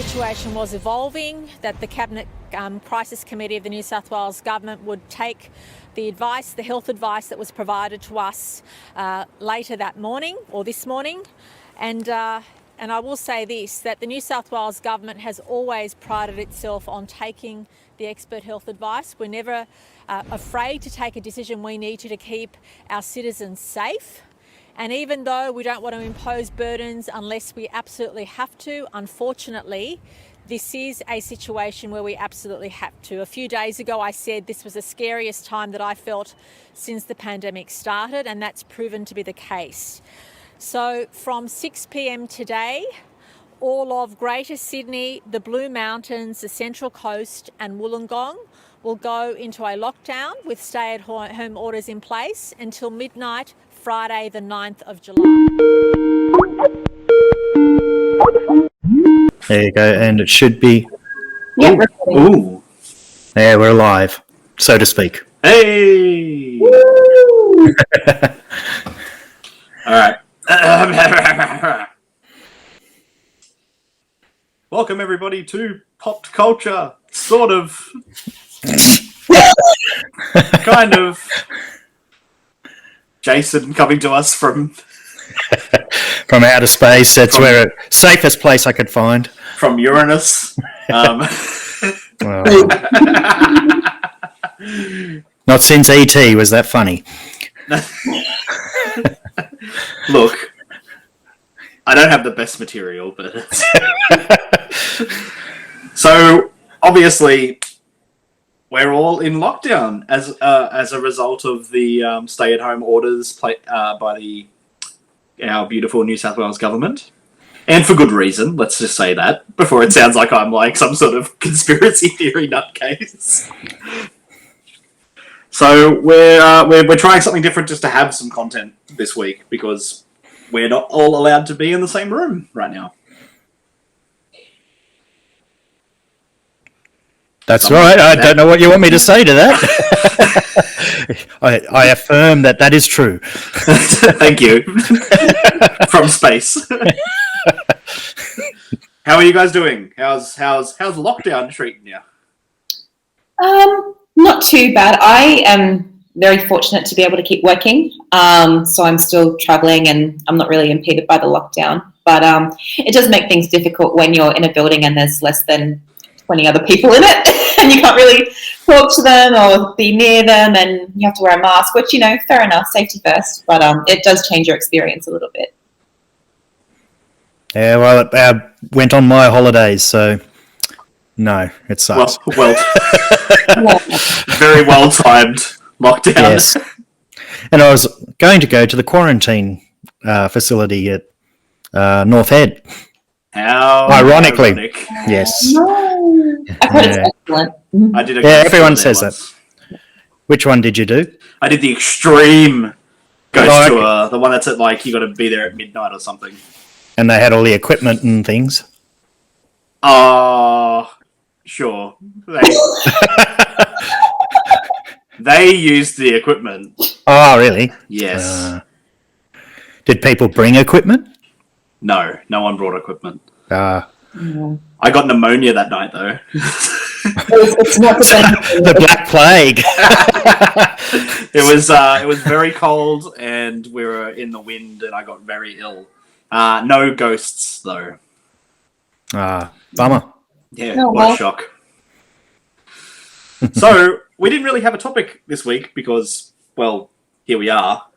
situation was evolving, that the Cabinet Crisis Committee of the New South Wales Government would take the advice, the health advice that was provided to us later that morning or this morning. And I will say this, that the New South Wales Government has always prided itself on taking the expert health advice. We're never afraid to take a decision we need to keep our citizens safe. And even though we don't want to impose burdens unless we absolutely have to, unfortunately, this is a situation where we absolutely have to. A few days ago, I said this was the scariest time that I felt since the pandemic started, and that's proven to be the case. So from 6 p.m. today, all of Greater Sydney, the Blue Mountains, the Central Coast and Wollongong will go into a lockdown with stay-at-home orders in place until midnight, Friday the 9th of July. There you go, and it should be... Yeah. Ooh. Yeah, we're live, so to speak. Hey! All right. Welcome, everybody, to Popped Culture. Sort of. Kind of. Jason coming to us from outer space. That's where the safest place I could find. From Uranus. Not since E.T. Was that funny? Look, I don't have the best material, but so obviously we're all in lockdown as a result of the stay-at-home orders by our beautiful New South Wales government, and for good reason. Let's just say that before it sounds like I'm like some sort of conspiracy theory nutcase. So we're trying something different just to have some content this week because we're not all allowed to be in the same room right now. That's right. I don't know what you want me to say to that. I affirm that is true. Thank you. From space. How are you guys doing? How's lockdown treating you? Not too bad. I am very fortunate to be able to keep working. So I'm still traveling and I'm not really impeded by the lockdown. But it does make things difficult when you're in a building and there's less than 20 other people in it and you can't really talk to them or be near them and you have to wear a mask, which, fair enough, safety first. But it does change your experience a little bit. Yeah, well, it went on my holidays, so no, it sucks. Well, very well timed lockdown. Yes. And I was going to go to the quarantine facility at North Head. How ironically, ironic. Yes. No. I've heard it's excellent. I did. Everyone says that. Which one did you do? I did the extreme ghost tour, the one that's at you got to be there at midnight or something. And they had all the equipment and things. Sure. They used the equipment. Oh, really? Yes. Did people bring equipment? No one brought equipment. I got pneumonia that night, though. It's not the Black Plague. It was very cold, and we were in the wind, and I got very ill. No ghosts, though. Bummer. Yeah, what a shock. So, we didn't really have a topic this week because, well, here we are.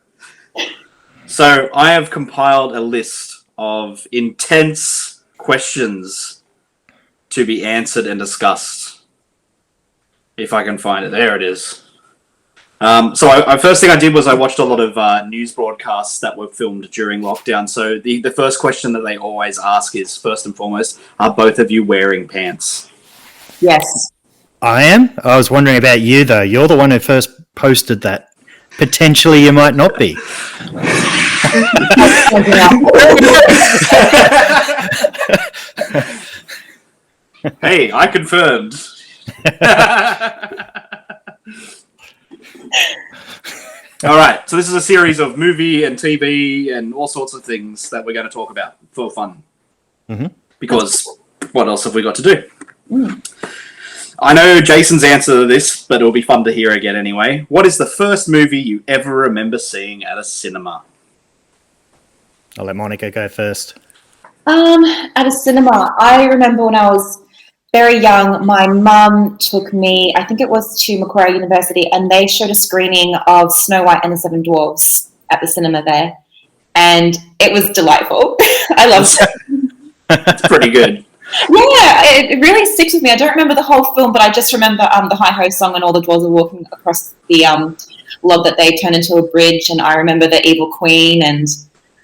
So, I have compiled a list of intense questions to be answered and discussed. If I can find it. There it is. So first thing I did was I watched a lot of news broadcasts that were filmed during lockdown. So the first question that they always ask is, first and foremost, are both of you wearing pants? Yes. I am? I was wondering about you, though. You're the one who first posted that. Potentially you might not be. Hey, I confirmed. All right, so this is a series of movie and TV and all sorts of things that we're going to talk about for fun. Mm-hmm. Because what else have we got to do? Mm. I know Jason's answer to this, but it'll be fun to hear again anyway. What is the first movie you ever remember seeing at a cinema? I'll let Monica go first. At a cinema, I remember when I was very young, my mum took me, I think it was to Macquarie University, and they showed a screening of Snow White and the Seven Dwarfs at the cinema there. And it was delightful. I loved it. It's pretty good. Yeah, it really sticks with me. I don't remember the whole film, but I just remember the Hi-Ho song and all the dwarves are walking across the log that they turn into a bridge, and I remember the evil queen, and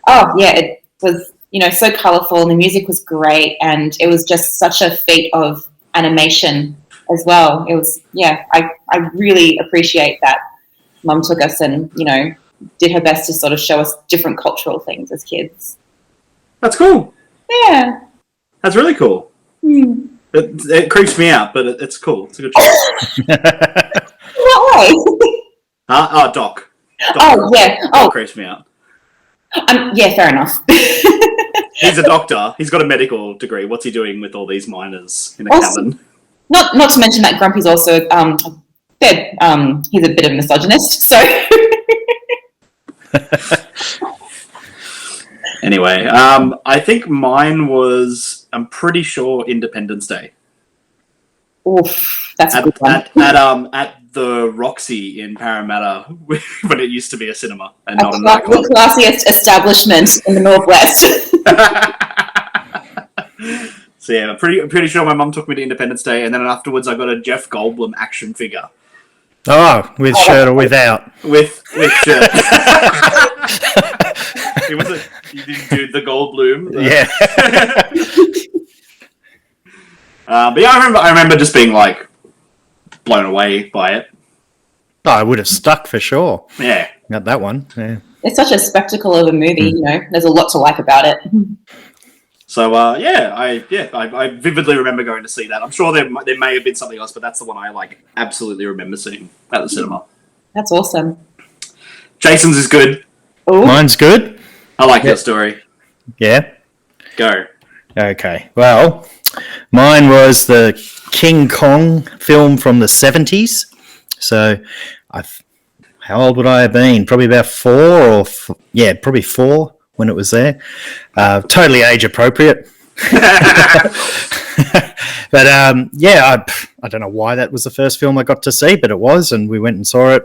it was, so colourful, and the music was great, and it was just such a feat of animation as well. It was, I really appreciate that Mum took us and, did her best to sort of show us different cultural things as kids. That's cool. Yeah. That's really cool. Hmm. It creeps me out, but it's cool. It's a good choice. What way? Doc. Oh, yeah. Doc creeps me out. Yeah, fair enough. He's a doctor. He's got a medical degree. What's he doing with all these miners in a cabin? Not to mention that Grumpy's also he's a bit of a misogynist, so... Anyway, I think mine was, I'm pretty sure, Independence Day. Oof, that's a good one. At the Roxy in Parramatta, when it used to be a cinema and not a nightclub. The classiest establishment in the Northwest. So yeah, I'm pretty sure my mum took me to Independence Day, and then afterwards I got a Jeff Goldblum action figure. Oh, with shirt or without? With shirt. You didn't do the Goldblum. Yeah. But yeah, I remember just being like blown away by it. Oh, I would have stuck for sure. Yeah. Got that one. Yeah. It's such a spectacle of a movie, There's a lot to like about it. So I vividly remember going to see that. I'm sure there may have been something else, but that's the one I absolutely remember seeing at the cinema. That's awesome. Jason's is good. Ooh. Mine's good. I like your story. Yeah. Go. Okay. Well, mine was the King Kong film from the 70s. So, how old would I have been? Probably about probably 4 when it was there. Totally age appropriate. But I don't know why that was the first film I got to see, but it was, and we went and saw it.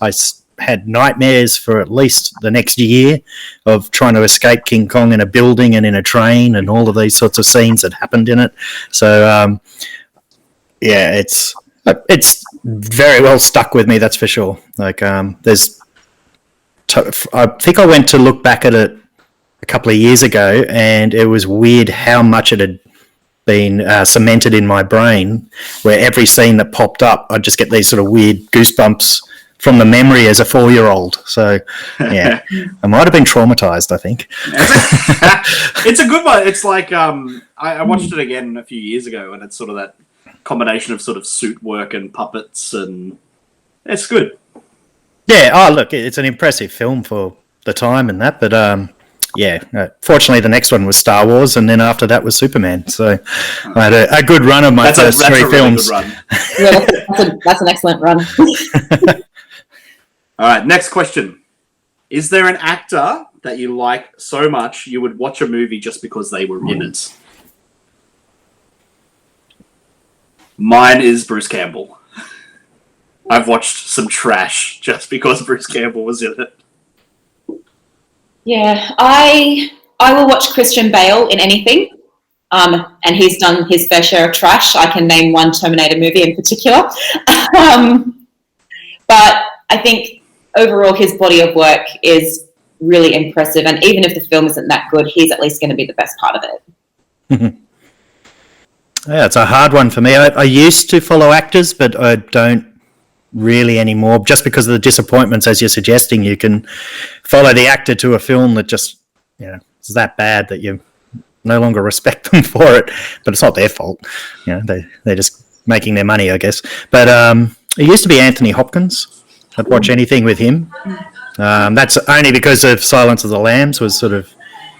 I had nightmares for at least the next year of trying to escape King Kong in a building and in a train and all of these sorts of scenes that happened in it. So, it's very well stuck with me, that's for sure. I think I went to look back at it a couple of years ago, and it was weird how much it had been cemented in my brain, where every scene that popped up, I'd just get these sort of weird goosebumps from the memory as a 4-year-old. So, yeah, I might have been traumatized, I think. It's a good one. It's like, I watched it again a few years ago, and it's sort of that combination of sort of suit work and puppets, and it's good. Yeah, oh, look, it's an impressive film for the time and that, but fortunately the next one was Star Wars, and then after that was Superman. So I had a good run of my first 3 films. Really good run. Yeah, that's an excellent run. All right, next question. Is there an actor that you like so much you would watch a movie just because they were in it? Mine is Bruce Campbell. I've watched some trash just because Bruce Campbell was in it. Yeah, I will watch Christian Bale in anything, and he's done his fair share of trash. I can name one Terminator movie in particular. But I think overall his body of work is really impressive, and even if the film isn't that good, he's at least going to be the best part of it. Yeah, it's a hard one for me. I used to follow actors, but I don't really anymore, just because of the disappointments, as you're suggesting. You can follow the actor to a film that just, it's that bad that you no longer respect them for it, but it's not their fault. They're just making their money, I guess. But it used to be Anthony Hopkins. I'd watch anything with him. That's only because of Silence of the Lambs was sort of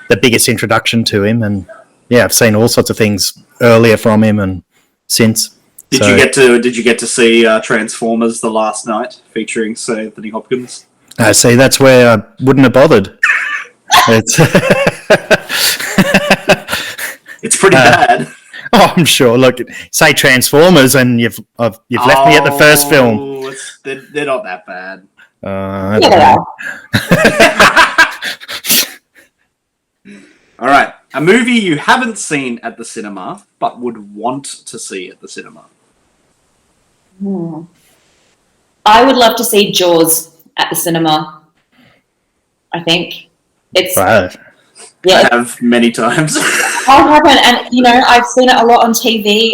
the biggest introduction to him, and I've seen all sorts of things earlier from him and since. Did you get to see Transformers: The Last Night featuring Sir Anthony Hopkins? I see. That's where I wouldn't have bothered. It's It's pretty bad. Oh, I'm sure. Look, say Transformers, and you've left me at the first film. They're not that bad. I don't know. All right, a movie you haven't seen at the cinema but would want to see at the cinema. I would love to see Jaws at the cinema. I think it's Right. I have many times. I'll happen, and I've seen it a lot on TV.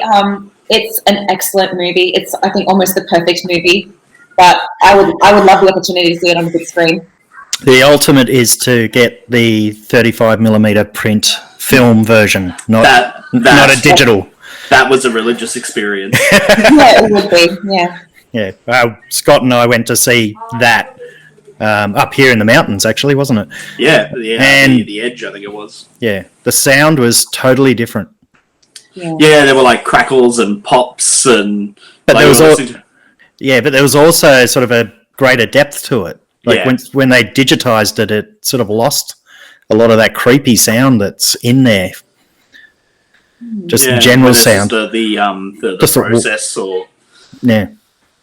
It's an excellent movie. It's, I think, almost the perfect movie. But I would love the opportunity to see it on the big screen. The ultimate is to get the 35mm print film version, not a digital. That was a religious experience. Yeah, it would be. Yeah. Yeah, Scott and I went to see that up here in the mountains, actually, wasn't it? Yeah, And- the Edge, I think it was. Yeah, the sound was totally different. Yeah, there were like crackles and pops and. But like, there was we were all- listening to- Yeah, but there was also sort of a greater depth to it. Like Yeah. when they digitized it, it sort of lost a lot of that creepy sound that's in there. Just the general whether it's sound. just the Just the- process, or Yeah.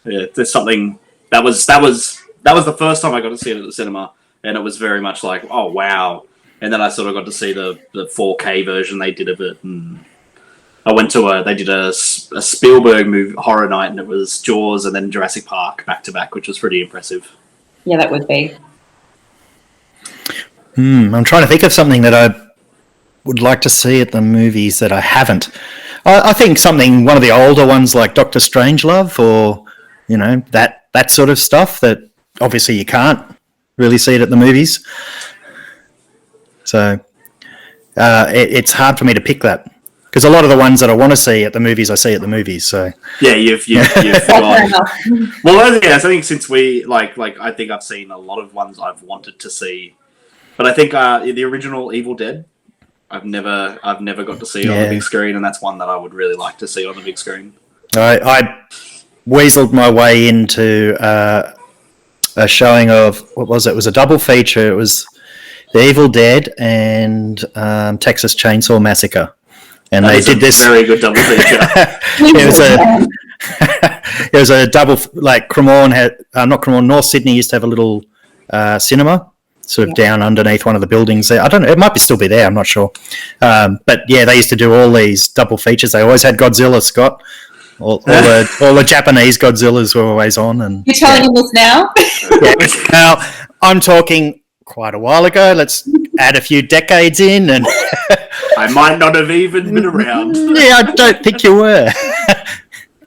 there's something that was the first time I got to see it at the cinema, and it was very much like, oh wow. And then I sort of got to see the 4K version they did of it, and I went to they did a Spielberg movie horror night, and it was Jaws and then Jurassic Park back to back, which was pretty impressive. Yeah, that would be. I'm trying to think of something that I would like to see at the movies that I haven't. I think one of the older ones like Doctor Strangelove, or that sort of stuff that obviously you can't really see it at the movies. So it's hard for me to pick that, because a lot of the ones that I want to see at the movies, I see at the movies. So Yeah, you've Fair gone. enough. Well, I think since we I think I've seen a lot of ones I've wanted to see, but I think the original Evil Dead, I've never got to see on the Yeah. big screen, and that's one that I would really like to see on the big screen. I weaseled my way into a showing of, what was it? It was a double feature. It was The Evil Dead and Texas Chainsaw Massacre, and That they is did a this. very good double feature. It was a double, like Cremorne had, not Cremorne, North Sydney used to have a little cinema sort of down underneath one of the buildings there. I don't know, it might still be there, I'm not sure. But yeah, they used to do all these double features. They always had Godzilla, Scott. All the Japanese Godzillas were always on. And You're telling him this now? yeah. Now, I'm talking quite a while ago. Let's add a few decades in, and I might not have even been around. yeah, I don't think you were.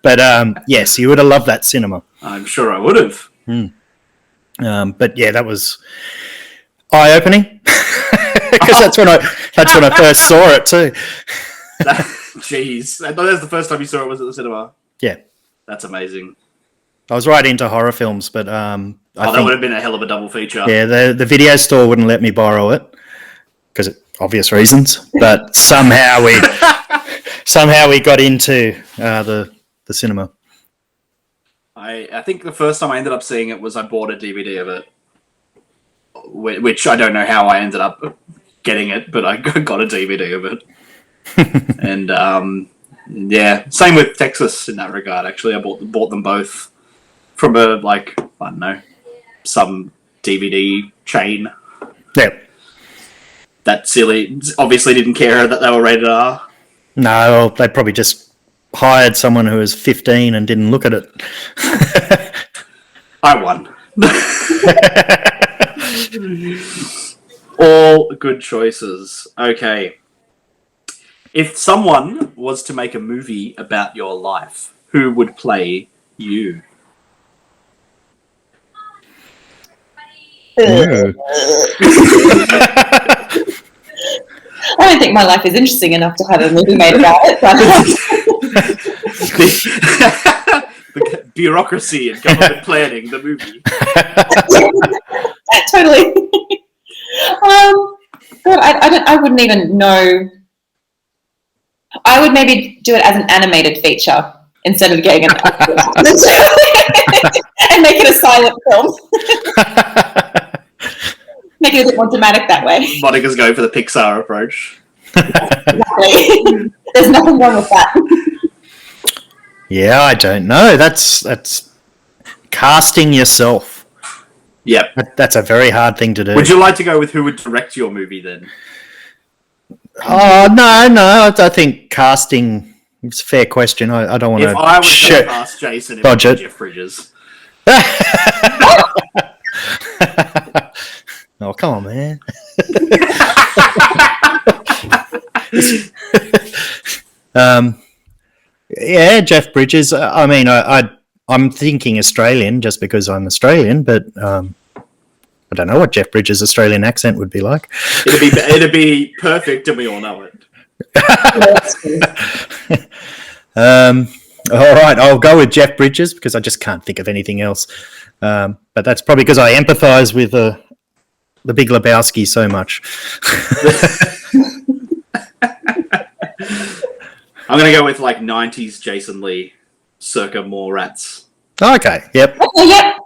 But yes, you would have loved that cinema. I'm sure I would have. But yeah, that was eye-opening, because that's when I first saw it too. Jeez, I thought that was the first time you saw it was at the cinema. Yeah, That's amazing. I was right into horror films, but I That think would have been a hell of a double feature. yeah, the video store wouldn't let me borrow it because of obvious reasons. But somehow we got into the cinema. I think the first time I ended up seeing it was I bought a DVD of it, which I don't know how I ended up getting it, but I got a DVD of it. And yeah, same with Texas in that regard. Actually, I bought them both from I don't know, some DVD chain. Yeah. That silly obviously didn't care that they were rated R. No, they probably just hired someone who was 15 and didn't look at it. I won. All good choices. Okay. If someone was to make a movie about your life, who would play you? I don't think my life is interesting enough to have a movie made about it. But The bureaucracy and government planning, the movie. totally. God, I wouldn't even know I would maybe do it as an animated feature instead of getting an and make it a silent film. Make it a bit more dramatic that way. Monica's going for the Pixar approach. Exactly. There's nothing wrong with that. Yeah, I don't know. That's casting yourself. Yep. That's a very hard thing to do. Would you like to go with who would direct your movie then? Oh, no. I think casting is a fair question. I don't want If to. I was going to ask Jason, it would be budget. Jeff Bridges. Oh, come on, man. Yeah, Jeff Bridges. I mean, I'm thinking Australian just because I'm Australian, but I don't know what Jeff Bridges' Australian accent would be like. It'd be perfect, and we all know it. All right, I'll go with Jeff Bridges because I just can't think of anything else. But that's probably because I empathise with the Big Lebowski so much. I'm going to go with like 90s Jason Lee, circa Mallrats. Okay, yep. Yep.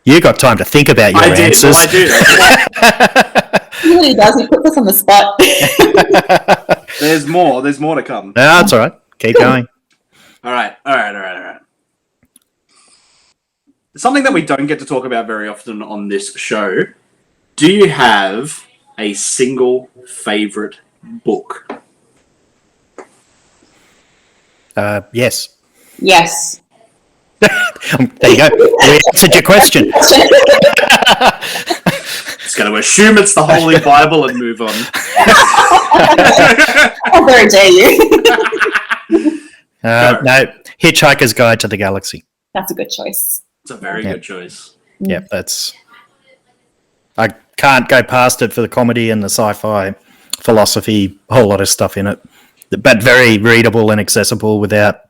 You got time to think about your answers. Well, I do. He really does. He puts us on the spot. There's more to come. No, that's all right. Keep going. All right. Something that we don't get to talk about very often on this show. Do you have a single favorite book? Yes. Yes. There you go. We answered your question. Just going to assume it's the Holy Bible and move on. How very dare you? No, Hitchhiker's Guide to the Galaxy. That's a good choice. It's a very good choice. Yep, I can't go past it for the comedy and the sci-fi philosophy, a whole lot of stuff in it, but very readable and accessible without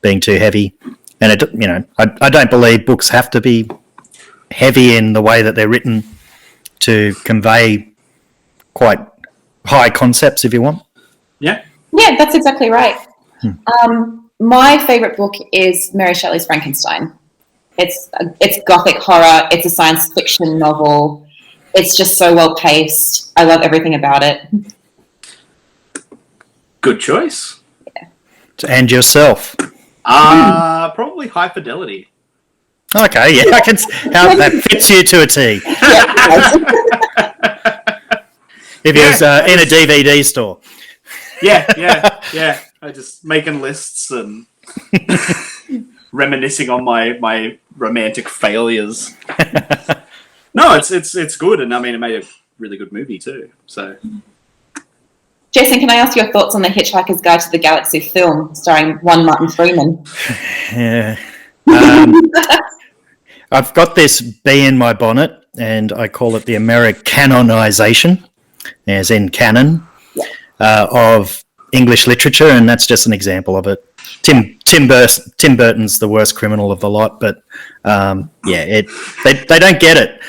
being too heavy. And I don't believe books have to be heavy in the way that they're written to convey quite high concepts, if you want. Yeah. Yeah, that's exactly right. My favourite book is Mary Shelley's Frankenstein. It's gothic horror. It's a science fiction novel. It's just so well paced. I love everything about it. Good choice. Yeah. And yourself. Probably High Fidelity. Okay, yeah, I can. How that fits you to a T. If it was in a DVD store. Yeah. I just making lists and reminiscing on my romantic failures. No, it's good, and I mean it made a really good movie too. So, Jason, can I ask your thoughts on the Hitchhiker's Guide to the Galaxy film starring one Martin Freeman? Yeah. I've got this bee in my bonnet, and I call it the Americanization, as in canon, of English literature, and that's just an example of it. Tim Burton's the worst criminal of the lot, but they don't get it.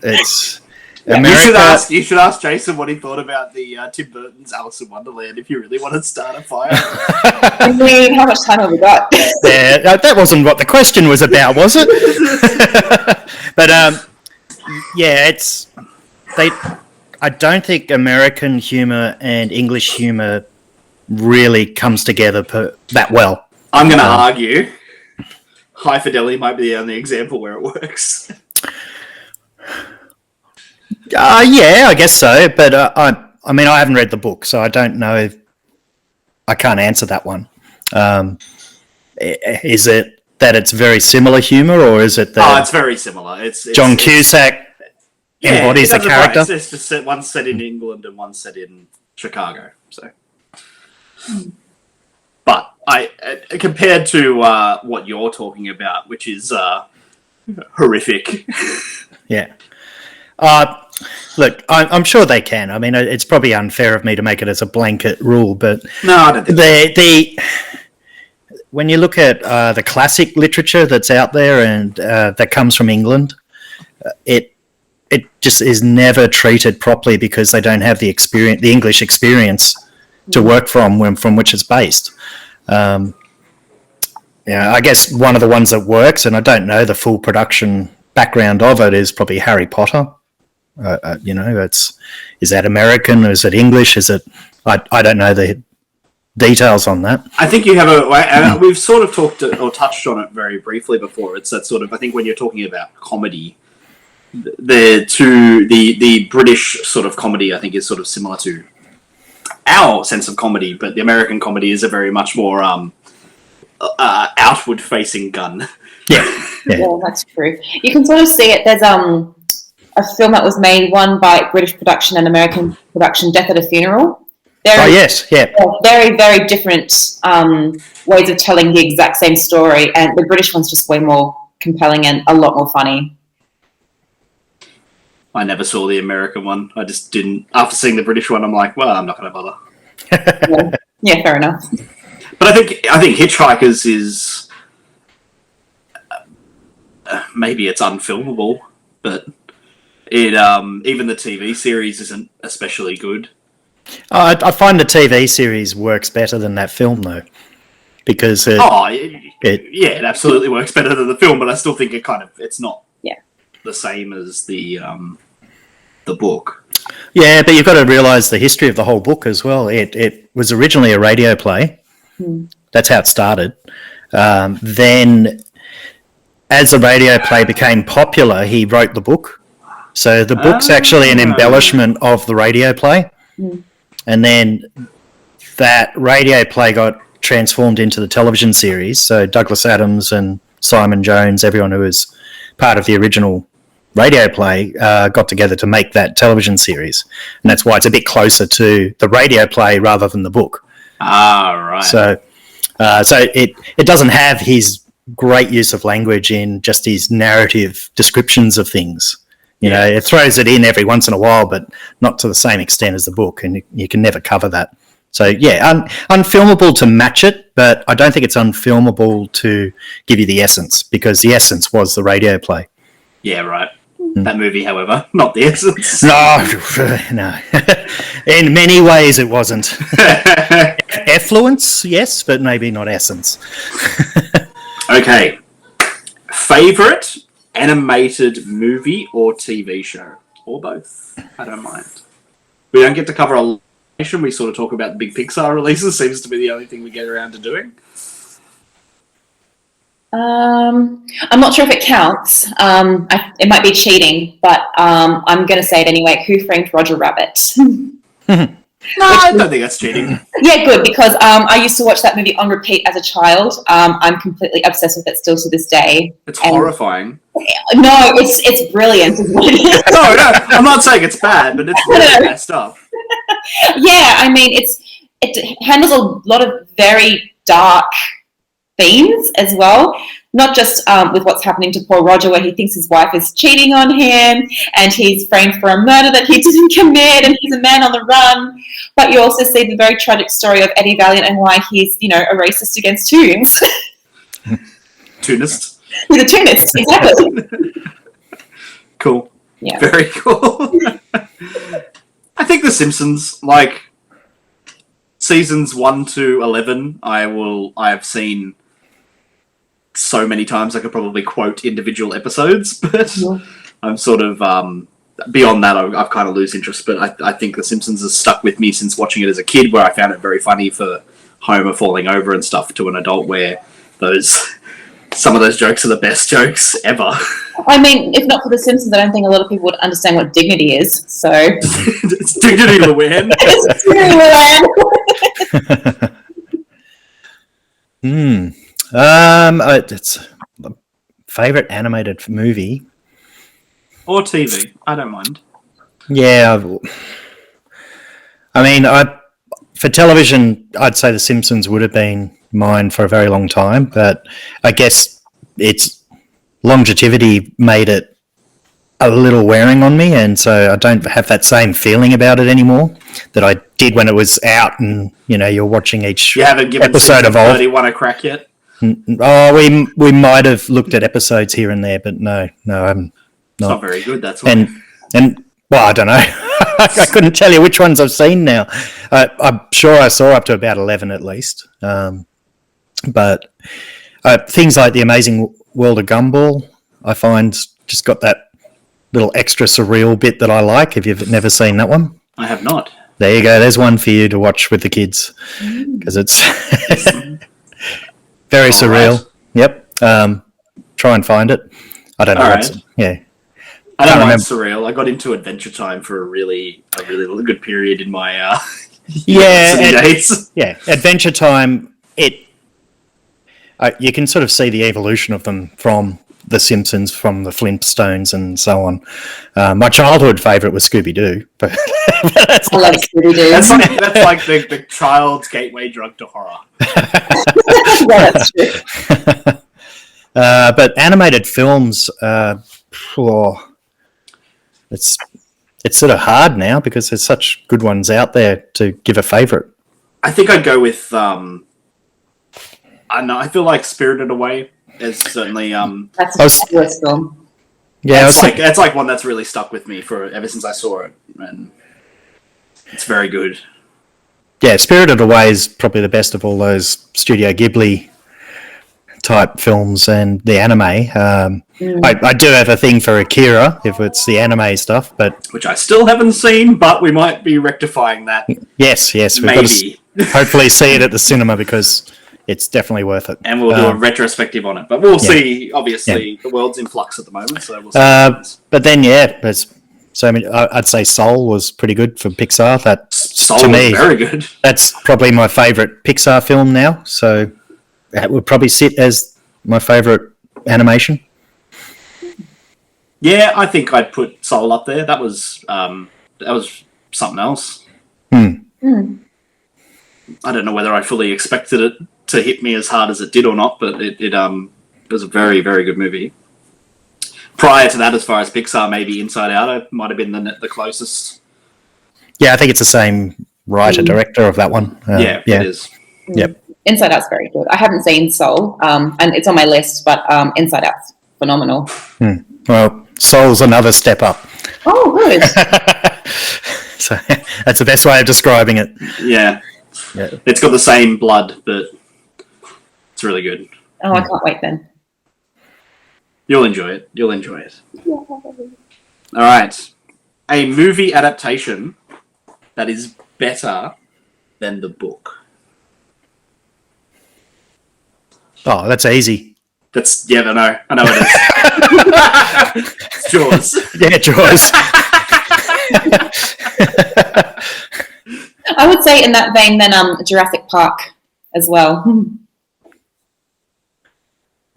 It's America. You should ask Jason what he thought about the Tim Burton's Alice in Wonderland if you really want to start a fire. I mean, how much time have we got? That wasn't what the question was about, was it? But I don't think American humour and English humour really comes together that well. I'm going to argue High Fidelity might be the only example where it works. Yeah, I guess so. But I mean, I haven't read the book, so I don't know. I can't answer that one. Is it that it's very similar humour, or is it that it's very similar. It's John Cusack embodies the character? Right. It's just one's set in England and one's set in Chicago. So, but compared to what you're talking about, which is horrific. Yeah. Look, I'm sure they can. I mean, it's probably unfair of me to make it as a blanket rule, but no, I don't think when you look at the classic literature that's out there and that comes from England, it it just is never treated properly because they don't have the experience, the English experience to work from which it's based. Yeah, I guess one of the ones that works, and I don't know the full production background of it, is probably Harry Potter. You know, is that American? Is it English? Is it? I don't know the details on that. I think you have we've sort of talked or touched on it very briefly before. It's that sort of, I think when you're talking about comedy, the British sort of comedy, I think, is sort of similar to our sense of comedy, but the American comedy is a very much more outward facing gun. Yeah, that's true. You can sort of see it. There's a film that was made, one by British production and American production, Death at a Funeral. Very, very different ways of telling the exact same story, and the British one's just way more compelling and a lot more funny. I never saw the American one. I just didn't. After seeing the British one, I'm like, well, I'm not going to bother. Yeah, fair enough. But I think Hitchhikers is maybe it's unfilmable, but it even the TV series isn't especially good. I find the TV series works better than that film, though, because it absolutely works better than the film. But I still think it's not the same as the book. Yeah, but you've got to realise the history of the whole book as well. It was originally a radio play. That's how it started. Then, as the radio play became popular, he wrote the book. So the book's actually an embellishment of the radio play. And then that radio play got transformed into the television series. So Douglas Adams and Simon Jones, everyone who was part of the original radio play, got together to make that television series. And that's why it's a bit closer to the radio play rather than the book. Right. So it doesn't have his great use of language in just his narrative descriptions of things. You know, it throws it in every once in a while, but not to the same extent as the book, and you can never cover that. So, unfilmable to match it, but I don't think it's unfilmable to give you the essence, because the essence was the radio play. Yeah, right. That movie, however, not the essence. No. In many ways, it wasn't. Effluence, yes, but maybe not essence. Okay. Favorite animated movie or TV show? Or both. I don't mind. We don't get to cover a lot. We sort of talk about the big Pixar releases. Seems to be the only thing we get around to doing. I'm not sure if it counts. It might be cheating, but I'm going to say it anyway. Who Framed Roger Rabbit? No, I don't think that's cheating. Yeah, good, because I used to watch that movie on repeat as a child. I'm completely obsessed with it still to this day. It's horrifying. No, it's brilliant. No, I'm not saying it's bad, but it's really messed up. Yeah, I mean, it handles a lot of very dark themes as well. Not just with what's happening to poor Roger, where he thinks his wife is cheating on him and he's framed for a murder that he didn't commit and he's a man on the run. But you also see the very tragic story of Eddie Valiant and why he's, a racist against toons. Toonist? He's a toonist, exactly. Cool. Yeah. Very cool. I think The Simpsons, seasons 1 to 11, I have seen so many times I could probably quote individual episodes, but I'm sort of beyond that. I've kind of lose interest. But I think The Simpsons has stuck with me since watching it as a kid, where I found it very funny for Homer falling over and stuff, to an adult where some of those jokes are the best jokes ever. I mean, if not for The Simpsons, I don't think a lot of people would understand what dignity is. So it's Dignity Luann. It's Dignity Luann. It's a favorite animated movie or TV. I don't mind. Yeah, I mean, for television, I'd say The Simpsons would have been mine for a very long time, but I guess its longevity made it a little wearing on me, and so I don't have that same feeling about it anymore that I did when it was out, and you're watching each you haven't given episode of 31 a crack yet? Oh, we might have looked at episodes here and there, but no, I'm not. It's not very good, that's why. And And well, I don't know. I couldn't tell you which ones I've seen now. I'm sure I saw up to about 11 at least. But things like The Amazing World of Gumball, I find just got that little extra surreal bit that I like. If you've never seen that one, I have not. there you go. There's one for you to watch with the kids because it's very surreal. Right. Yep. Try and find it. I don't know. All What's, right. yeah. I don't Can't like remember. surreal. I got into Adventure Time for a really good period in my Yeah, university days. Yeah, Adventure Time. You can sort of see the evolution of them from The Simpsons, from the Flintstones, and so on. My childhood favourite was Scooby Doo, but that's I love like, Scooby-Doo. That's like the child's gateway drug to horror. Yeah, that's true. but animated films. It's sort of hard now because there's such good ones out there to give a favourite. I think I'd go with I don't know. I feel like Spirited Away is certainly That's I a was- fabulous film. Yeah, that's like one that's really stuck with me for ever since I saw it, and it's very good. yeah, Spirited Away is probably the best of all those Studio Ghibli type films and the anime. I do have a thing for Akira if it's the anime stuff, but Which I still haven't seen, but we might be rectifying that. yes, we've got to Maybe. hopefully see it at the cinema because it's definitely worth it. And we'll do a retrospective on it. But we'll see. Obviously, the world's in flux at the moment, so we'll see. what happens. But then, yeah, I'd say Soul was pretty good for Pixar. That Soul to was me, very good. that's probably my favourite Pixar film now. So that would probably sit as my favourite animation. Yeah, I think I'd put Soul up there. That was something else. I don't know whether I fully expected it to hit me as hard as it did or not, but it was a very, very good movie. Prior to that, as far as Pixar, maybe Inside Out might have been the closest. Yeah, I think it's the same writer director of that one. Yeah, it is. Yep. Inside Out's very good. I haven't seen Soul, and it's on my list, but Inside Out's phenomenal. Well, Soul's another step up. Oh, good. So that's the best way of describing it. Yeah. Yeah. It's got the same blood, but it's really good. Oh, I can't wait then. You'll enjoy it. You'll enjoy it. All right. A movie adaptation that is better than the book. Oh, that's easy. That's I know it is. It's Jaws. Yeah, Jaws. I would say in that vein, then Jurassic Park as well.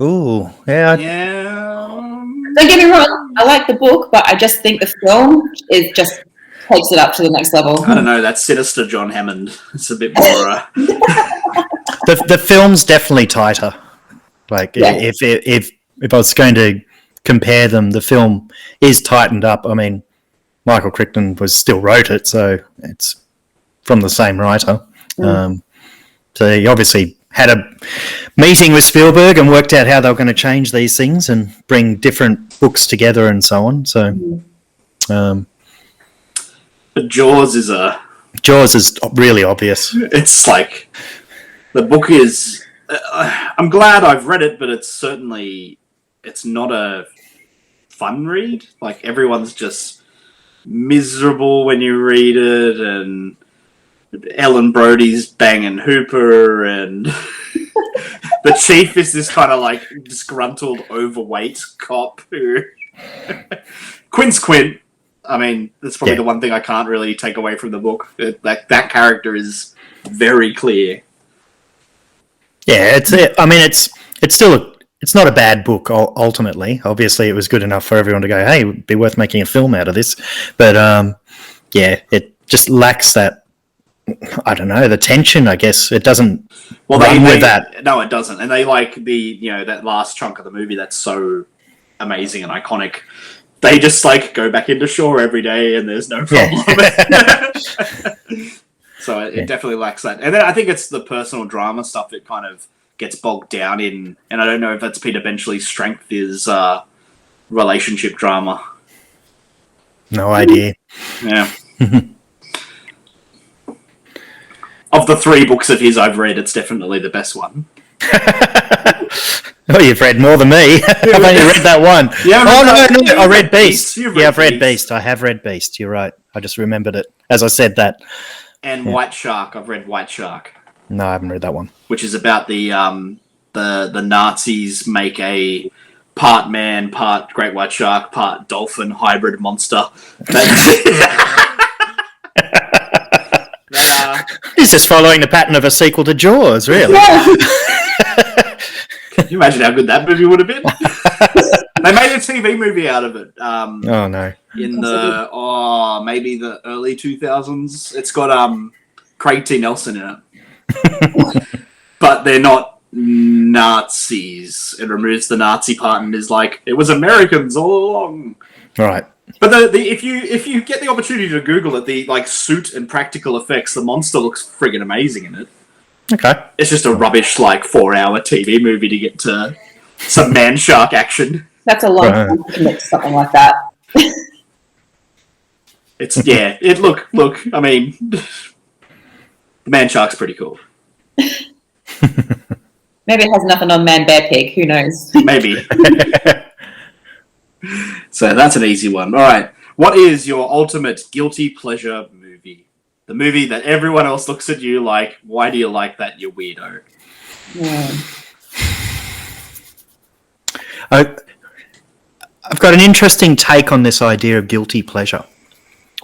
Ooh, yeah. Yeah. Don't get me wrong, I like the book, but I just think the film just takes it up to the next level. I don't know. That's sinister, John Hammond. It's a bit more. The film's definitely tighter. Like Yeah. if I was going to compare them, the film is tightened up. I mean, Michael Crichton still wrote it, so it's from the same writer. So he obviously had a meeting with Spielberg and worked out how they were going to change these things and bring different books together and so on. So But Jaws is Jaws is really obvious. It's like the book is. I'm glad I've read it, but it's not a fun read. Like everyone's just miserable when you read it, and Ellen Brody's banging Hooper, and the chief is this kind of like disgruntled, overweight cop who Quint's Quint. I mean, that's probably the one thing I can't really take away from the book. That character is very clear. Yeah, it's not a bad book ultimately. Obviously, it was good enough for everyone to go, "Hey, it would be worth making a film out of this." But it just lacks that. I don't know, the tension. I guess it doesn't run with that. No, it doesn't. And they like that last chunk of the movie that's so amazing and iconic. They just like go back into shore every day, and there's no problem. So it definitely lacks that. And then I think it's the personal drama stuff that kind of gets bogged down in. And I don't know if that's Peter Benchley's strength is relationship drama. No idea. Yeah. Of the 3 books of his I've read, it's definitely the best one. Oh, you've read more than me. I've only read that one. Yeah, I read Beast. You've Yeah, I've read Beast. Beast. I have read Beast. You're right. I just remembered it as I said that. And White Shark. I've read White Shark, No, I haven't read that one. which is about the Nazis make a part man, part great white shark, part dolphin hybrid monster. He's just following the pattern of a sequel to Jaws, really. Yeah. Can you imagine how good that movie would have been? They made a TV movie out of it. Oh no. In the maybe the early 2000s. It's got Craig T. Nelson in it, but they're not Nazis. It removes the Nazi part and is like it was Americans all along. Right. But if you get the opportunity to Google it, the like suit and practical effects, the monster looks friggin' amazing in it. Okay. It's just a rubbish like 4-hour TV movie to get to some man shark action. That's a long time to commit to something like that. It's look. I mean, the man shark's pretty cool. Maybe it has nothing on Man Bear Pig. Who knows? Maybe. So that's an easy one. All right. What is your ultimate guilty pleasure movie? The movie that everyone else looks at you like, why do you like that, you weirdo? Yeah. I've got an interesting take on this idea of guilty pleasure.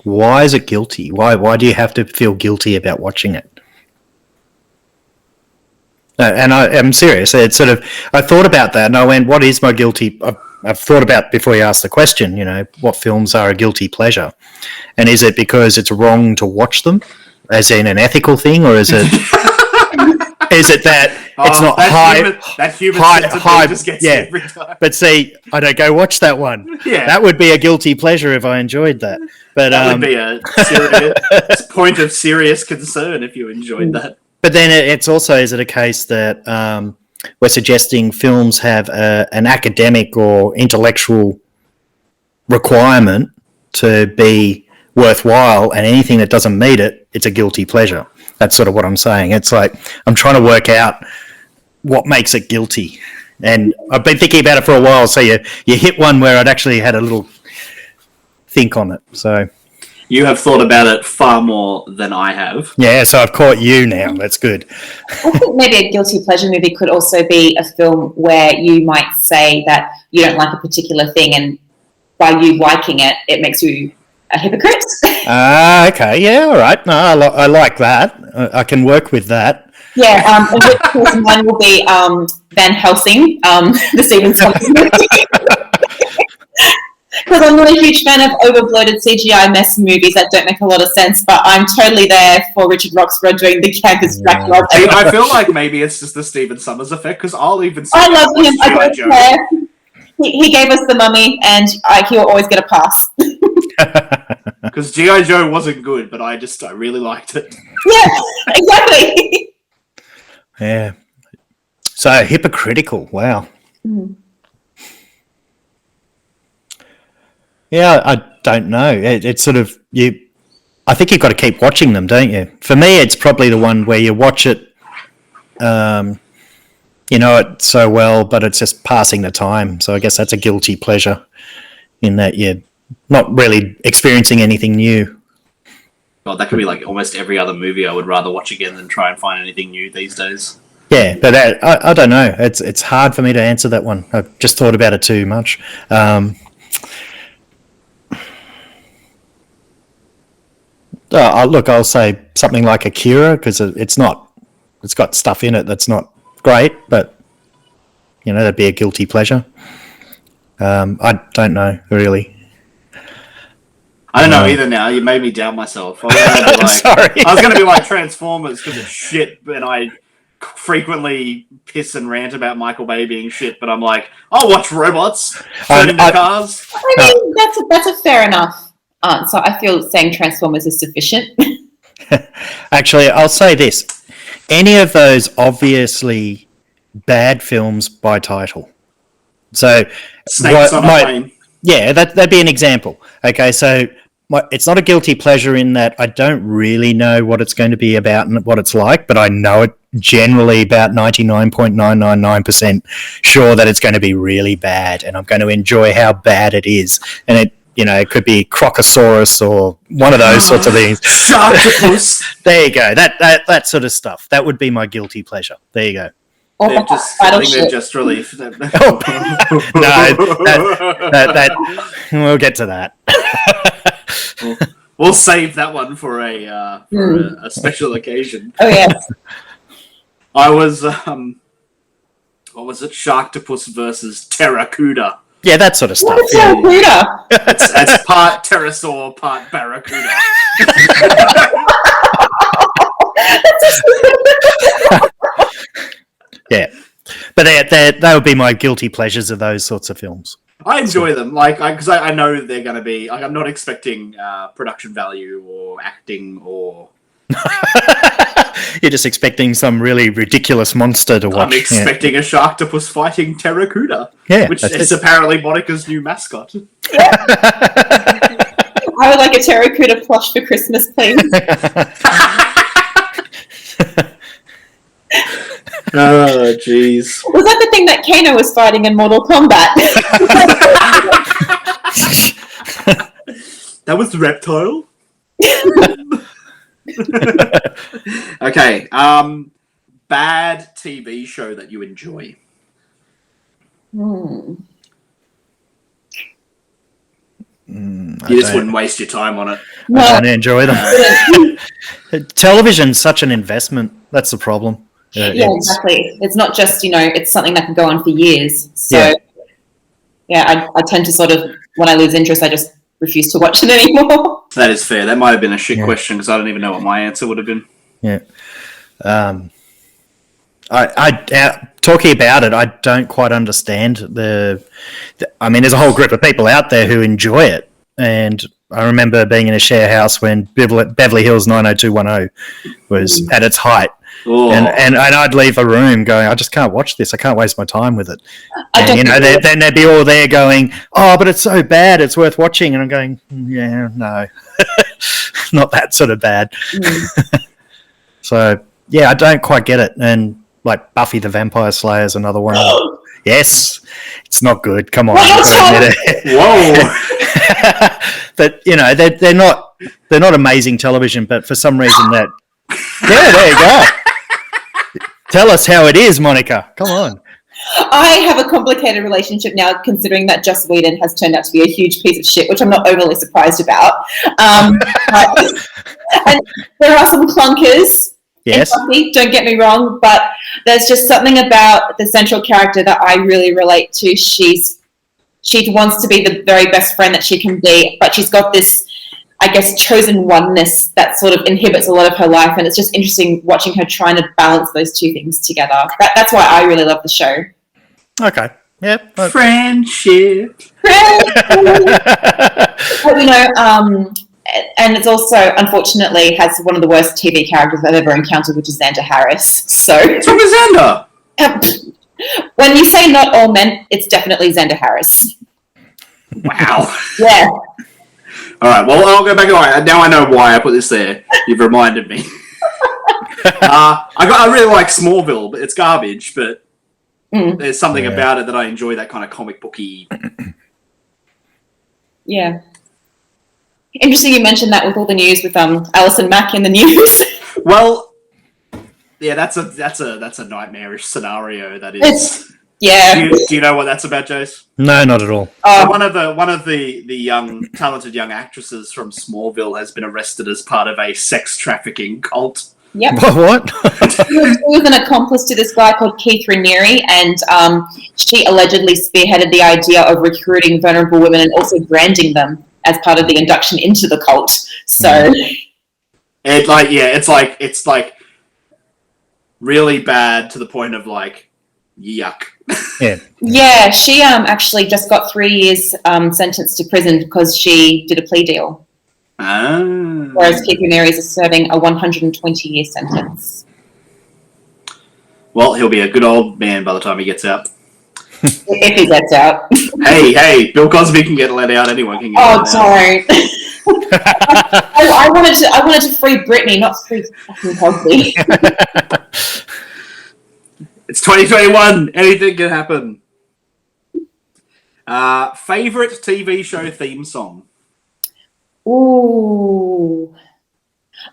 Why is it guilty? Why do you have to feel guilty about watching it? And I'm serious. It's sort of, I thought about that and I went, what is my guilty? I've thought about before you asked the question, what films are a guilty pleasure? And is it because it's wrong to watch them, as in an ethical thing, or is it is it that it's not that human centipede just gets every time. But see, I don't go watch that one. Yeah. That would be a guilty pleasure if I enjoyed that. But That would be a serious point of serious concern if you enjoyed that. But then it's also, is it a case that we're suggesting films have an academic or intellectual requirement to be worthwhile, and anything that doesn't meet it, it's a guilty pleasure? That's sort of what I'm saying. It's like I'm trying to work out what makes it guilty. And I've been thinking about it for a while, so you hit one where I'd actually had a little think on it. So You have thought about it far more than I have. yeah, so I've caught you now. That's good. I think maybe a guilty pleasure movie could also be a film where you might say that you don't like a particular thing, and by you liking it, it makes you a hypocrite. Okay, yeah, all right. No, I like that. I can work with that. Yeah, in which case mine will be Van Helsing, the Stephen Sommers movie. Because I'm not a huge fan of over-bloated CGI mess movies that don't make a lot of sense, but I'm totally there for Richard Roxburgh doing the campus Dracula. I feel like maybe it's just the Stephen Summers effect, because I'll even say I love him. I G.I. don't Joe. care. He gave us The Mummy, and he'll always get a pass. Because G.I. Joe wasn't good, but I really liked it. Yeah, exactly. Yeah. So hypocritical. Wow. Yeah, I don't know. It's sort of I think you've got to keep watching them, don't you? For me, it's probably the one where you watch it, you know it so well, but it's just passing the time. So I guess that's a guilty pleasure, in that you're not really experiencing anything new. God, that could be like almost every other movie I would rather watch again than try and find anything new these days. Yeah, but I don't know. It's hard for me to answer that one. I've just thought about it too much. Look, I'll say something like Akira, because it's got stuff in it that's not great, but that'd be a guilty pleasure. I don't know really. I don't know either now. You made me doubt myself. I was gonna be like, Sorry. I was going to be like Transformers because it's shit, and I frequently piss and rant about Michael Bay being shit, but I'm like, I'll watch robots turn into cars. I mean, that's a fair enough answer. I feel saying Transformers is sufficient. Actually, I'll say this: any of those obviously bad films by title. So Snakes on a plane. Yeah, that'd be an example. Okay, so it's not a guilty pleasure in that I don't really know what it's going to be about and what it's like, but I know it generally about 99.999% sure that it's going to be really bad, and I'm going to enjoy how bad it is. And it could be Crocosaurus or one of those sorts of things. Sharktopus. There you go. That sort of stuff. That would be my guilty pleasure. There you go. Or I think they've just released. No, we'll get to that. We'll save that one for a special occasion. Oh yes. I was what was it? Sharktopus versus Terracuda. Yeah, that sort of stuff. What is Barracuda? It's part pterosaur, part barracuda. Yeah, but they would be my guilty pleasures of those sorts of films. I enjoy them, because I know they're going to be. I'm not expecting production value or acting or. You're just expecting some really ridiculous monster to watch. I'm expecting a Sharktopus fighting Terracuda, which is apparently Monica's new mascot. I would like a Terracuda plush for Christmas, please. Oh, jeez. Was that the thing that Kano was fighting in Mortal Kombat? That was the reptile. Okay. Bad TV show that you enjoy. I You just wouldn't waste your time on it. don't enjoy them. Television's such an investment. That's the problem. Yeah, exactly. It's not just, it's something that can go on for years. So, I tend to sort of, when I lose interest, I just refuse to watch it anymore. That is fair. That might have been a shit question because I don't even know what my answer would have been. Yeah. I talking about it, I don't quite understand I mean, there's a whole group of people out there who enjoy it. And I remember being in a share house when Beverly Hills 90210 was at its height. Oh. And I'd leave a room going, I just can't watch this. I can't waste my time with it. And, then they'd be all there going, oh, but it's so bad. It's worth watching. And I'm going, yeah, no, not that sort of bad. So, yeah, I don't quite get it. And like Buffy the Vampire Slayer is another one. Yes, it's not good. Come on. Whoa. But, they're not amazing television, but for some reason there you go. Tell us how it is, Monica. Come on. I have a complicated relationship now, considering that Joss Whedon has turned out to be a huge piece of shit, which I'm not overly surprised about. And there are some clunkers. Yes. Buffy, don't get me wrong, but there's just something about the central character that I really relate to. She wants to be the very best friend that she can be, but she's got this, I guess, chosen oneness that sort of inhibits a lot of her life, and it's just interesting watching her trying to balance those two things together. That's why I really love the show. Okay. Yeah. Friendship. But, and it's also, unfortunately, has one of the worst TV characters I've ever encountered, which is Xander Harris. So, What's wrong with Xander? When you say not all men, it's definitely Xander Harris. Wow. Yeah. All right. Well, I'll go back. All right. Now I know why I put this there. You've reminded me. I really like Smallville, but it's garbage. But there's something about it that I enjoy. That kind of comic booky. Yeah. Interesting you mentioned that with all the news with Alison Mack in the news. Well, yeah, that's a nightmarish scenario. That is. Yeah. Do you know what that's about, Jace? No, not at all. So one of the young talented young actresses from Smallville has been arrested as part of a sex trafficking cult. Yep. What? She was an accomplice to this guy called Keith Raniere, and she allegedly spearheaded the idea of recruiting vulnerable women and also branding them as part of the induction into the cult. So, it's like really bad to the point of like yuck. Yeah, she actually just got 3 years sentenced to prison because she did a plea deal. Whereas Keith Raniere is serving a 120-year sentence. Well, he'll be a good old man by the time he gets out. if he gets out. Hey, Bill Cosby can get let out. Anyone can get Oh, let out. sorry. I wanted to free Britney, not free fucking Cosby. It's 2021. Anything can happen. Favorite TV show theme song? Ooh.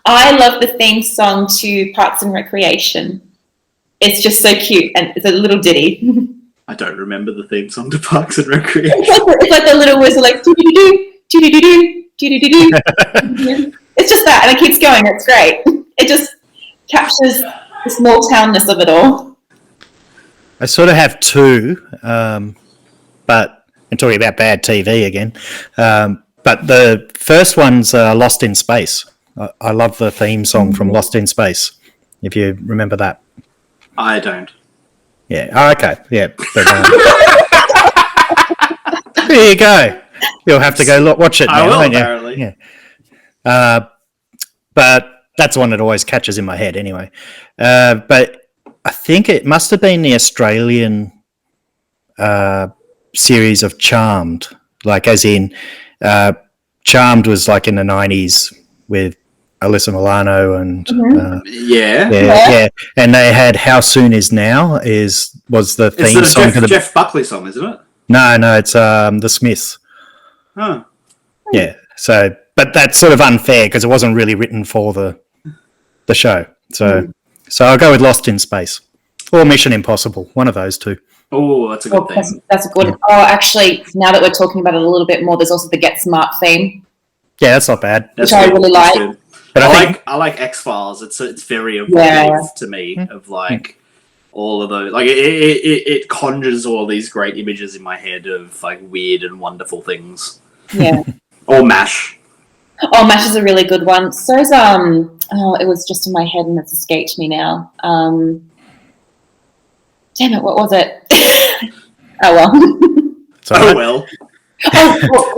I love the theme song to Parks and Recreation. It's just so cute, and it's a little ditty. I don't remember the theme song to Parks and Recreation. It's like a little whistle, like doo-doo-doo, doo-doo-doo-doo, doo-doo-doo-doo. It's just that, and it keeps going. It's great. It just captures the small townness of it all. I sort of have two, but I'm talking about bad TV again. But the first one's Lost in Space. I love the theme song from Lost in Space, if you remember that. I don't. Yeah. Oh, okay. Yeah. But, there you go. You'll have to go watch it now, I will, won't you? apparently. Yeah. But that's the one that always catches in my head anyway. But I think it must have been the Australian series of Charmed, like as in Charmed was like in the 90s with Alyssa Milano and Yeah. and they had How Soon Is Now was the theme It's song the to the Jeff Buckley song, isn't it? no it's the Smiths. Huh. Yeah, so but that's sort of unfair because it wasn't really written for the show. So I'll go with Lost in Space or Mission Impossible, one of those two. Oh, that's a good thing. That's a good. Oh, actually, now that we're talking about it a little bit more, there's also the Get Smart theme. Yeah, that's not bad. That's which I good. really That's like. good. But I like X-Files. It's very evocative to me of like all of those. Like it conjures all these great images in my head of like weird and wonderful things. Yeah. Or MASH. Oh, MASH is a really good one. So's it was just in my head and it's escaped me now. Damn it, what was it? Oh well. So Oh well.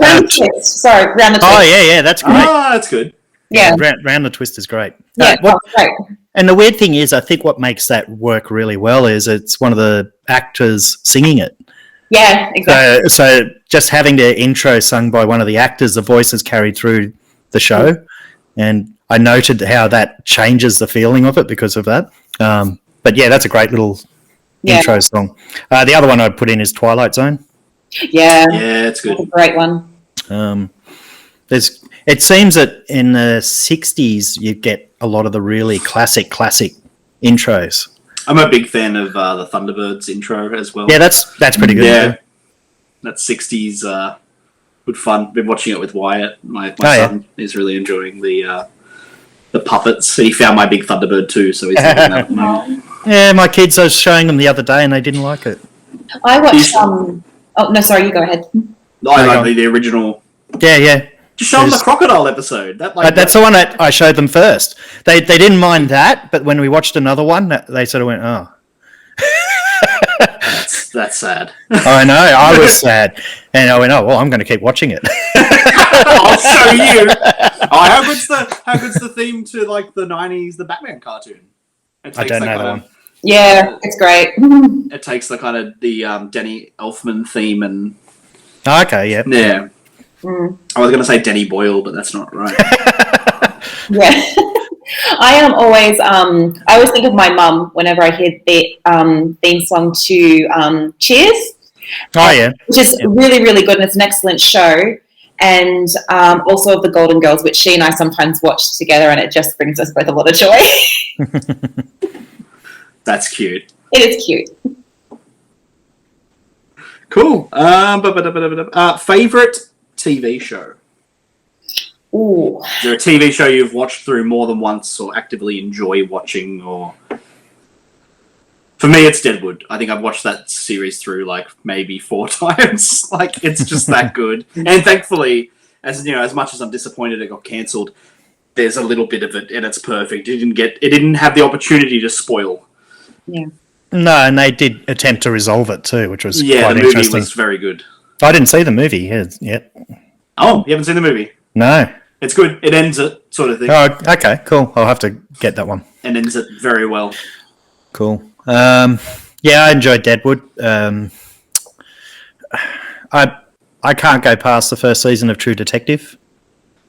Round the Twist. Sorry, Round the Twist. Oh yeah, that's great. Ah, that's good. Yeah. Round the Twist is great. Yeah, great. And the weird thing is, I think what makes that work really well is it's one of the actors singing it. Yeah, exactly. So just having the intro sung by one of the actors, the voices carried through the show, and I noted how that changes the feeling of it because of that. But yeah, that's a great little intro song. The other one I'd put in is Twilight Zone. Yeah, it's good. That's a great one. It seems that in the 60s you get a lot of the really classic intros. I'm a big fan of the Thunderbirds intro as well. Yeah, that's pretty good. Yeah, that 60s good fun. Been watching it with Wyatt. My son is really enjoying the puppets. He found my big Thunderbird too, so he's loving that at the moment. Yeah, my kids, I was showing them the other day and they didn't like it. I watched. Oh no, sorry, you go ahead. I like the original. Yeah. Just show them the crocodile episode. That's the one that I showed them first. They didn't mind that, but when we watched another one, they sort of went, "Oh, that's sad." I know, I was sad, and I went, "Oh well, I'm going to keep watching it." I'll show you. Oh, how good's the theme to like the '90s, the Batman cartoon? I don't know that one. Yeah, it's great. It takes the kind of the Danny Elfman theme and. Oh, okay, yeah. Yeah. I was going to say Danny Boyle, but that's not right. Yeah. I am always, I always think of my mum whenever I hear the theme song to Cheers. Oh, yeah. Which is really, really good, and it's an excellent show. And also of the Golden Girls, which she and I sometimes watch together, and it just brings us both a lot of joy. That's cute. It is cute. Cool. Favorite TV show? Ooh. Is there a TV show you've watched through more than once or actively enjoy watching? Or for me, it's Deadwood. I think I've watched that series through like maybe 4 times. Like it's just that good. And thankfully, as much as I'm disappointed it got cancelled, there's a little bit of it and it's perfect. It didn't have the opportunity to spoil. Yeah. No, and they did attempt to resolve it too, which was the quite movie interesting. was very good. I didn't see the movie yet. Oh, you haven't seen the movie? No. It's good. It ends it, sort of thing. Oh, okay, cool. I'll have to get that one. And ends it very well. Cool. Yeah, I enjoyed Deadwood. I can't go past the first season of True Detective.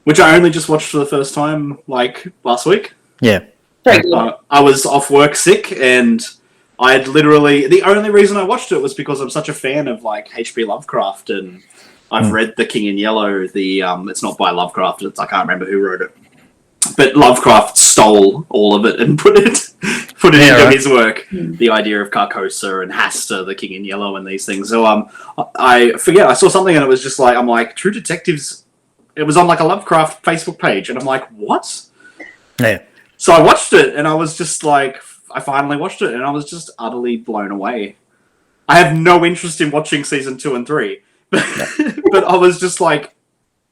which I only just watched for the first time like last week. Yeah. Very good. I was off work sick, and I had literally the only reason I watched it was because I'm such a fan of like H.P. Lovecraft, and I've read The King in Yellow. The it's not by Lovecraft. I can't remember who wrote it, but Lovecraft stole all of it and put it into his work. The idea of Carcosa and Hasta, the King in Yellow, and these things. So I forget. I saw something and it was just like I'm like True Detectives. It was on like a Lovecraft Facebook page, and I'm like, what? Yeah. So I watched it, and I was just like, I finally watched it, and I was just utterly blown away. I have no interest in watching season 2 and 3, but I was just like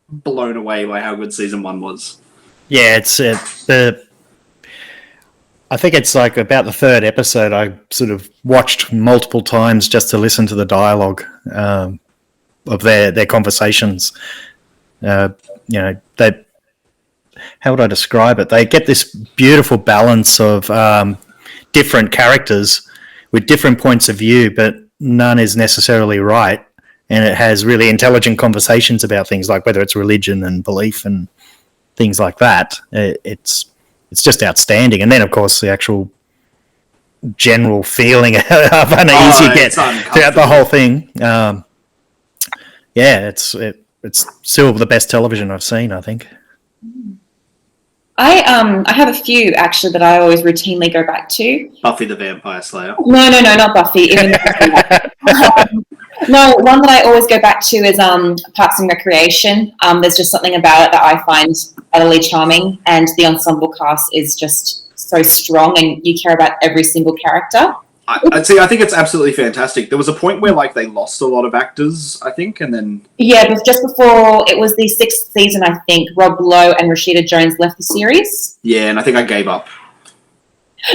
blown away by how good season 1 was. Yeah, it's I think it's like about the third episode I sort of watched multiple times just to listen to the dialogue of their conversations. They, how would I describe it? They get this beautiful balance of different characters with different points of view, but none is necessarily right. And it has really intelligent conversations about things like whether it's religion and belief and things like that. It's just outstanding. And then, of course, the actual general feeling of unease you get throughout the whole thing. It's still the best television I've seen, I think. I have a few actually that I always routinely go back to. Buffy the Vampire Slayer. No, not Buffy. Even no, one that I always go back to is Parks and Recreation. There's just something about it that I find utterly charming, and the ensemble cast is just so strong, and you care about every single character. I think it's absolutely fantastic. There was a point where like they lost a lot of actors, I think, and then but just before it was the 6th season, I think Rob Lowe and Rashida Jones left the series. yeah, and I think I gave up.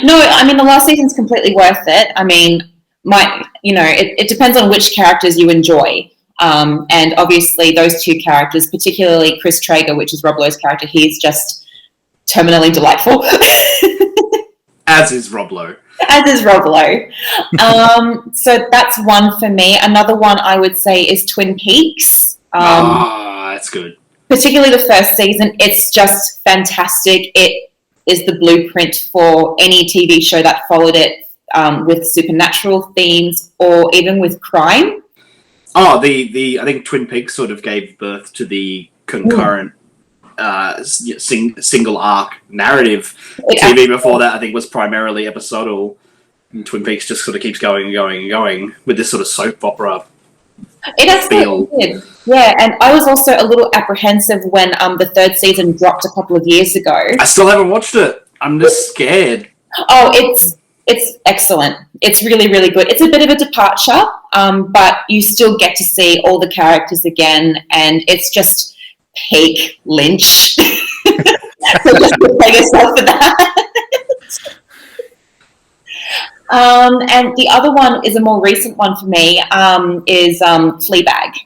No, I mean the last season's completely worth it. I mean, it depends on which characters you enjoy, and obviously those two characters, particularly Chris Traeger, which is Rob Lowe's character, he's just terminally delightful. As is Rob Lowe. As is Rob Lowe. So that's one for me. Another one I would say is Twin Peaks. That's good. Particularly the first season. It's just fantastic. It is the blueprint for any TV show that followed it with supernatural themes or even with crime. I think Twin Peaks sort of gave birth to the concurrent single arc narrative. TV before that, I think, was primarily episodal. And Twin Peaks just sort of keeps going and going and going with this sort of soap opera. It absolutely did. Yeah, and I was also a little apprehensive when the 3rd season dropped a couple of years ago. I still haven't watched it. I'm just scared. Oh, it's excellent. It's really, really good. It's a bit of a departure, but you still get to see all the characters again, and it's just peak Lynch. So just prepare yourself for that. And the other one is a more recent one for me, is Fleabag.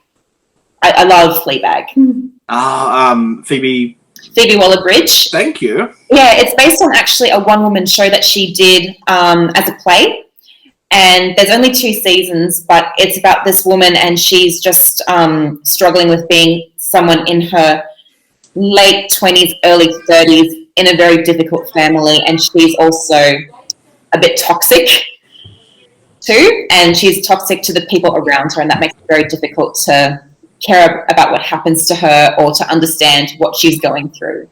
I love Fleabag. Phoebe Waller-Bridge. Thank you. Yeah, it's based on actually a one-woman show that she did as a play. And there's only 2 seasons, but it's about this woman, and she's just struggling with being someone in her late 20s, early 30s in a very difficult family, and she's also a bit toxic too, and she's toxic to the people around her, and that makes it very difficult to care about what happens to her or to understand what she's going through.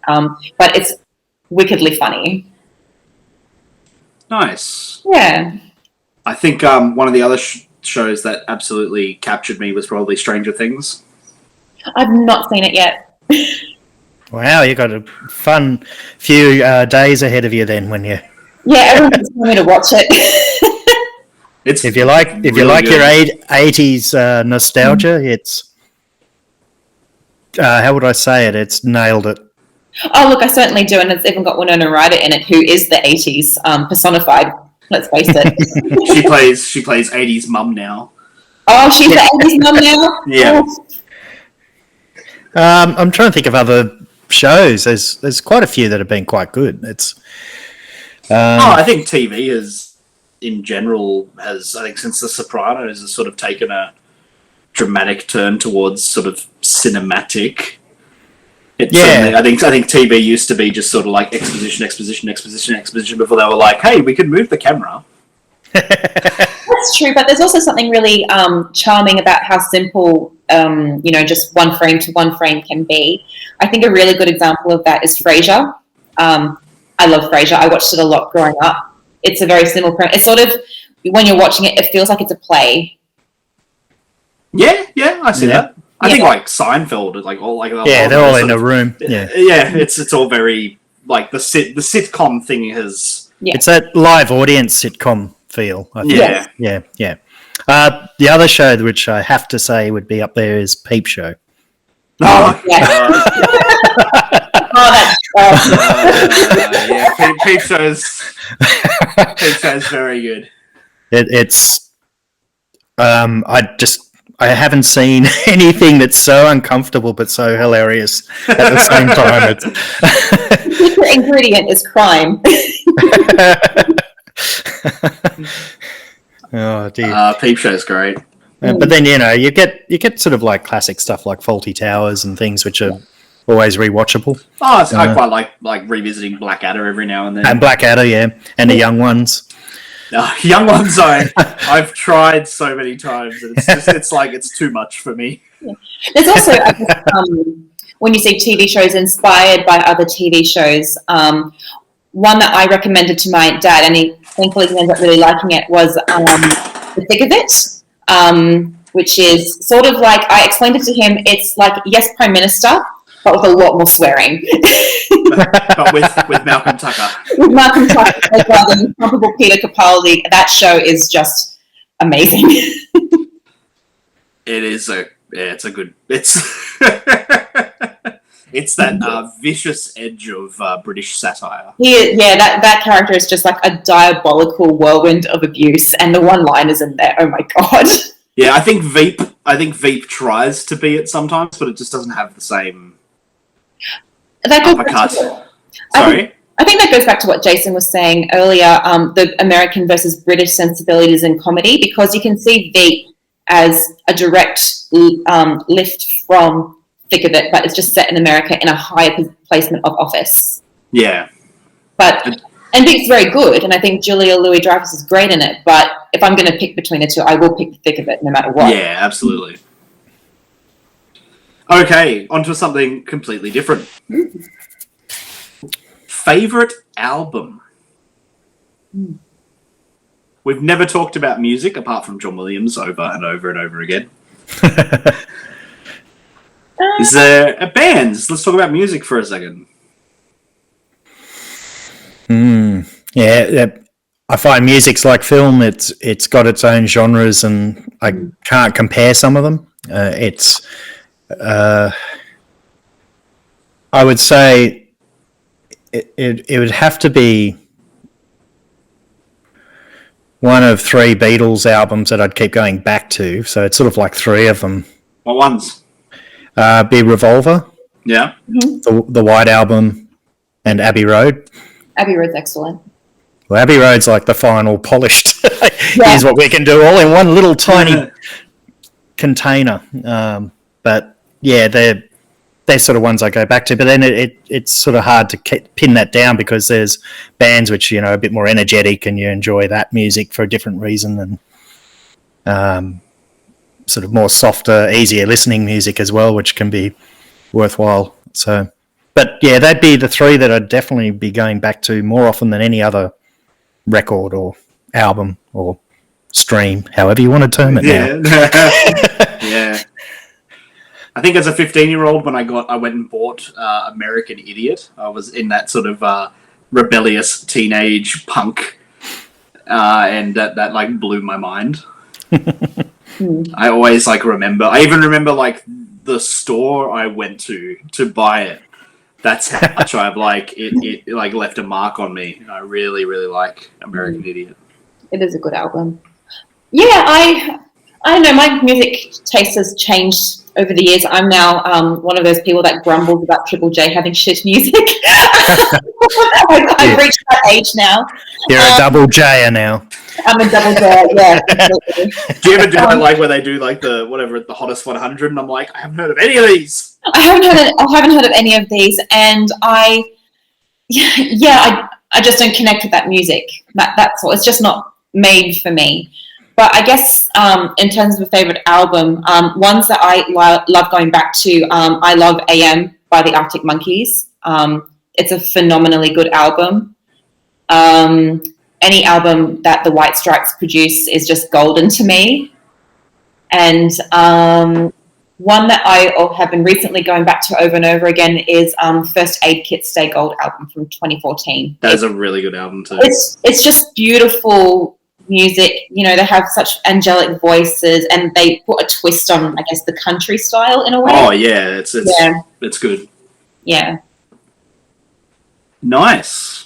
But it's wickedly funny. Nice. Yeah. I think one of the other shows that absolutely captured me was probably Stranger Things. I've not seen it yet. Wow, you got a fun few days ahead of you then when you. Yeah, everyone's telling me to watch it. If you like good. your 80s nostalgia, it's how would I say it? It's nailed it. Oh, look, I certainly do, and it's even got Winona Ryder in it, who is the 80s personified. Let's face it. she plays 80s mum now. Oh, she's the 80s mum now? Yeah. Oh. I'm trying to think of other shows. There's quite a few that have been quite good. It's. I think TV in general, I think since The Sopranos has sort of taken a dramatic turn towards sort of cinematic. Yeah. I think TV used to be just sort of like exposition before they were like, hey, we could move the camera. That's true, but there's also something really charming about how simple, just one frame to one frame can be. I think a really good example of that is Frasier. I love Frasier. I watched it a lot growing up. It's a very simple frame. It's sort of, when you're watching it, it feels like it's a play. Yeah, I see that. I think like Seinfeld, they're all in a room. Yeah, it's all very like the sitcom thing has. Yeah. It's that live audience sitcom feel. I think. Yeah. The other show which I have to say would be up there is Peep Show. Oh, Yeah. Peep Show's very good. I haven't seen anything that's so uncomfortable but so hilarious at the same time. The secret ingredient is crime. Oh dear. Peep Show's great. But then you get sort of like classic stuff like Faulty Towers and things which are always rewatchable. Oh, I quite like revisiting Blackadder every now and then. And Blackadder, and the young ones. Young ones, I've tried so many times, and it's too much for me. Yeah. There's also when you see TV shows inspired by other TV shows, one that I recommended to my dad, and he thankfully ended up really liking it, was The Thick of It, which is sort of like, I explained it to him, it's like Yes, Prime Minister, but with a lot more swearing. But with Malcolm Tucker. With Malcolm Tucker, as well, the incomparable Peter Capaldi. That show is just amazing. It's it's that vicious edge of British satire. That character is just like a diabolical whirlwind of abuse, and the one-liners in there, oh my god. Yeah, I think Veep tries to be it sometimes, but it just doesn't have the same uppercut. Sorry? I think that goes back to what Jason was saying earlier, the American versus British sensibilities in comedy, because you can see Veep as a direct lift from Thick of It, but it's just set in America in a higher placement of office. Yeah. And Veep's very good, and I think Julia Louis-Dreyfus is great in it, but if I'm going to pick between the two, I will pick The Thick of It no matter what. Yeah, absolutely. Okay, onto something completely different. Favorite album? We've never talked about music apart from John Williams over and over and over again. Is there a bands? Let's talk about music for a second. Yeah, I find music's like film. It's got its own genres, and I can't compare some of them. I would say it would have to be one of 3 Beatles albums that I'd keep going back to. So it's sort of like 3 of them. What ones? Be Revolver. Yeah. The White Album, and Abbey Road. Abbey Road's excellent. Well, Abbey Road's like the final polished. Here's what we can do all in one little tiny container. But yeah, they're sort of ones I go back to. But then it's sort of hard to pin that down, because there's bands which, are a bit more energetic and you enjoy that music for a different reason, and sort of more softer, easier listening music as well, which can be worthwhile. So, but yeah, that'd be the 3 that I'd definitely be going back to more often than any other record or album or stream, however you want to term it now. Yeah. I think as a 15-year-old, when I went and bought American Idiot, I was in that sort of rebellious teenage punk, and that like blew my mind. I always remember. I even remember the store I went to buy it. That's how much I've it left a mark on me. And I really, really like American Idiot. It is a good album. Yeah, I don't know. My music taste has changed over the years. I'm now one of those people that grumbles about Triple J having shit music. I've reached that age now. You're a double J-er now. I'm a double dare. Yeah, completely. Do you ever do that, like where they do like the hottest 100, and I'm like, I haven't heard of any of these. I haven't heard of any of these, and I just don't connect with that music. That's all. It's just not made for me. But I guess in terms of a favorite album, ones that I love going back to, I love AM by the Arctic Monkeys. It's a phenomenally good album. Any album that the White Stripes produce is just golden to me. And one that I have been recently going back to over and over again is First Aid Kit Stay Gold album from 2014. That is a really good album too. It's just beautiful music. You know, they have such angelic voices, and they put a twist on, I guess, the country style in a way. Oh yeah, it's good. Yeah. Nice.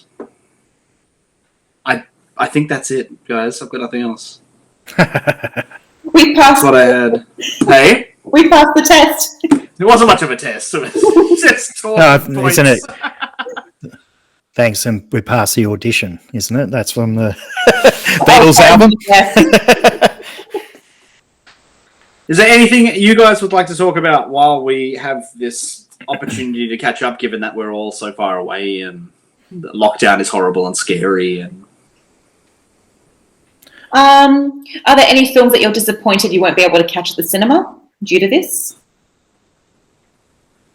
I think that's it, guys. I've got nothing else. We passed. That's what I had. Hey, We passed the test. it wasn't much of a test. It was just points. Isn't it? Thanks, and we passed the audition, isn't it? That's from the Beatles album. Yes. Is there anything you guys would like to talk about while we have this opportunity to catch up, given that we're all so far away and the lockdown is horrible and scary? And Are there any films that you're disappointed you won't be able to catch at the cinema due to this?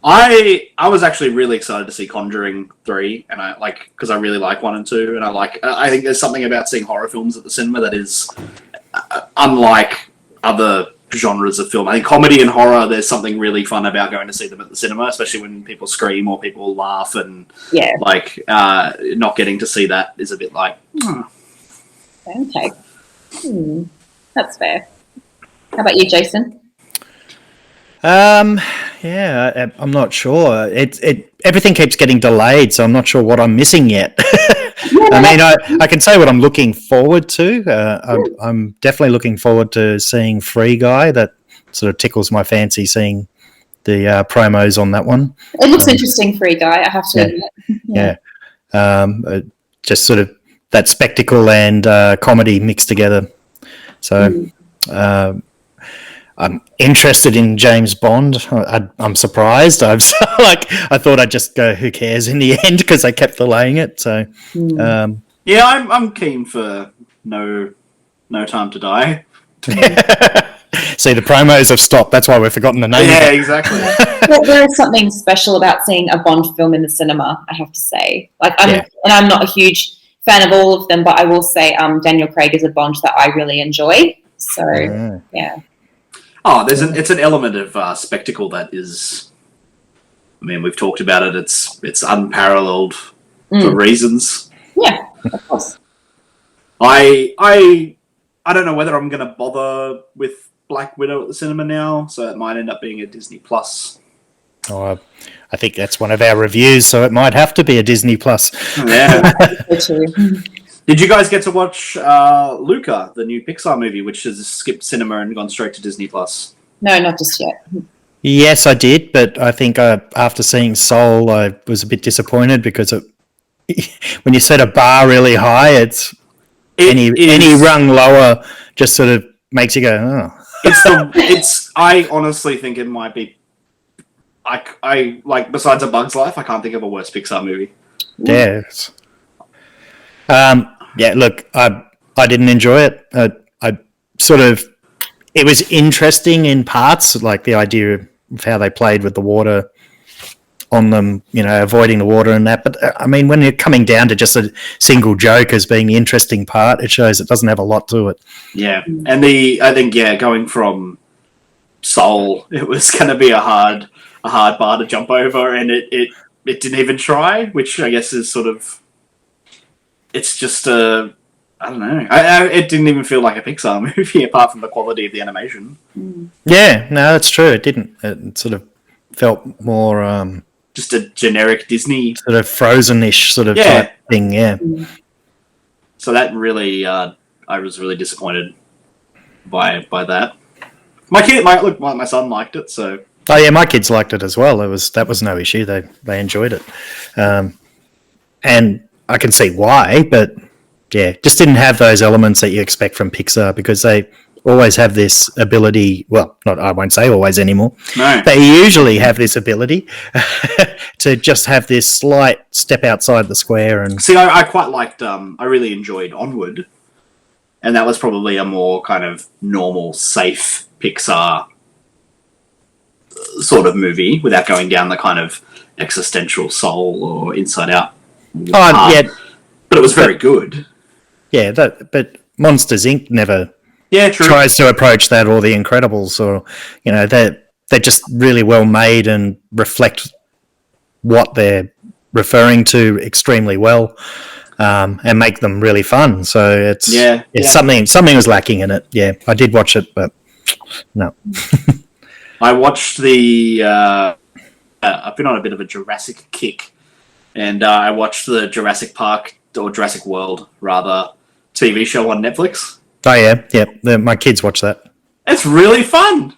I was actually really excited to see Conjuring 3, and because I really like 1 and 2, and I think there's something about seeing horror films at the cinema that is unlike other genres of film. I think comedy and horror, there's something really fun about going to see them at the cinema, especially when people scream or people laugh, and not getting to see that is a bit like, Okay. That's fair. How about you, Jason? Yeah, I'm not sure. Everything keeps getting delayed, so I'm not sure what I'm missing yet. I mean, I can say what I'm looking forward to. I'm definitely looking forward to seeing Free Guy. That sort of tickles my fancy, seeing the promos on that one. It looks interesting, Free Guy, I have to admit. Yeah. Just sort of that spectacle and comedy mixed together. So I'm interested in James Bond. I'm surprised. I thought I'd just go, who cares in the end, because they kept delaying it. So yeah, I'm keen for No Time to Die. See, the promos have stopped. That's why we've forgotten the name. Yeah, exactly. Well, there is something special about seeing a Bond film in the cinema, I have to say. And I'm not a huge fan of all of them, but I will say Daniel Craig is a Bond that I really enjoy. So, yeah. Oh, it's an element of spectacle that is. I mean, we've talked about it. It's unparalleled for reasons. Yeah, of course. I don't know whether I'm going to bother with Black Widow at the cinema now, so it might end up being a Disney Plus. Oh, I think that's one of our reviews, so it might have to be a Disney Plus. Yeah. So true. Did you guys get to watch Luca, the new Pixar movie, which has skipped cinema and gone straight to Disney Plus? No, not just yet. Yes, I did, but I think after seeing Soul, I was a bit disappointed because when you set a bar really high, any rung lower just sort of makes you go, oh. I honestly think it might be. I like, besides A Bug's Life, I can't think of a worse Pixar movie. Yes. Yeah, look, I didn't enjoy it. I sort of, it was interesting in parts, like the idea of how they played with the water on them, avoiding the water and that. But I mean, when you're coming down to just a single joke as being the interesting part, it shows it doesn't have a lot to it. Yeah, and I think going from Soul, it was going to be a hard bar to jump over, and it didn't even try, which I guess is sort of. It's just I don't know. It didn't even feel like a Pixar movie, apart from the quality of the animation. Yeah, no, that's true. It didn't. It sort of felt more just a generic Disney sort of Frozen-ish sort of type thing. Yeah. So that really, I was really disappointed by that. My son liked it, so. Oh yeah, my kids liked it as well. That was no issue. They enjoyed it, and I can see why, but just didn't have those elements that you expect from Pixar because they always have this ability. Well, not I won't say always anymore. No. They usually have this ability to just have this slight step outside the square. And See, I quite liked. I really enjoyed Onward, and that was probably a more kind of normal, safe Pixar sort of movie without going down the kind of existential Soul or Inside Out. path. yeah, But it was very good. yeah. But Monsters Inc. never Yeah, true. tries to approach that, or The Incredibles, or they're just really well made and reflect what they're referring to extremely well, and make them really fun. So it's something was lacking in it. Yeah, I did watch it, but no. I watched the. I've been on a bit of a Jurassic kick, and I watched the Jurassic Park or Jurassic World rather TV show on Netflix. Oh yeah. My kids watch that. It's really fun.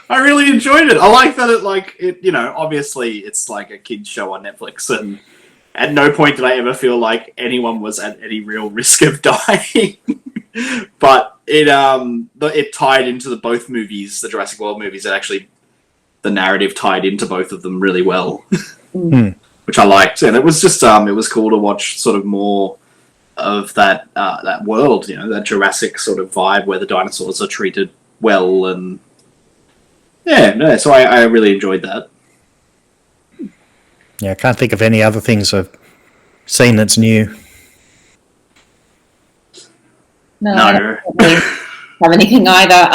I really enjoyed it. I like that obviously it's like a kid's show on Netflix, and at no point did I ever feel like anyone was at any real risk of dying. But it tied into both movies, the Jurassic World movies, and actually the narrative tied into both of them really well, which I liked. And it was just it was cool to watch sort of more of that world, that Jurassic sort of vibe where the dinosaurs are treated well, and so I really enjoyed that. Yeah, I can't think of any other things I've seen that's new. No, I don't really have anything either.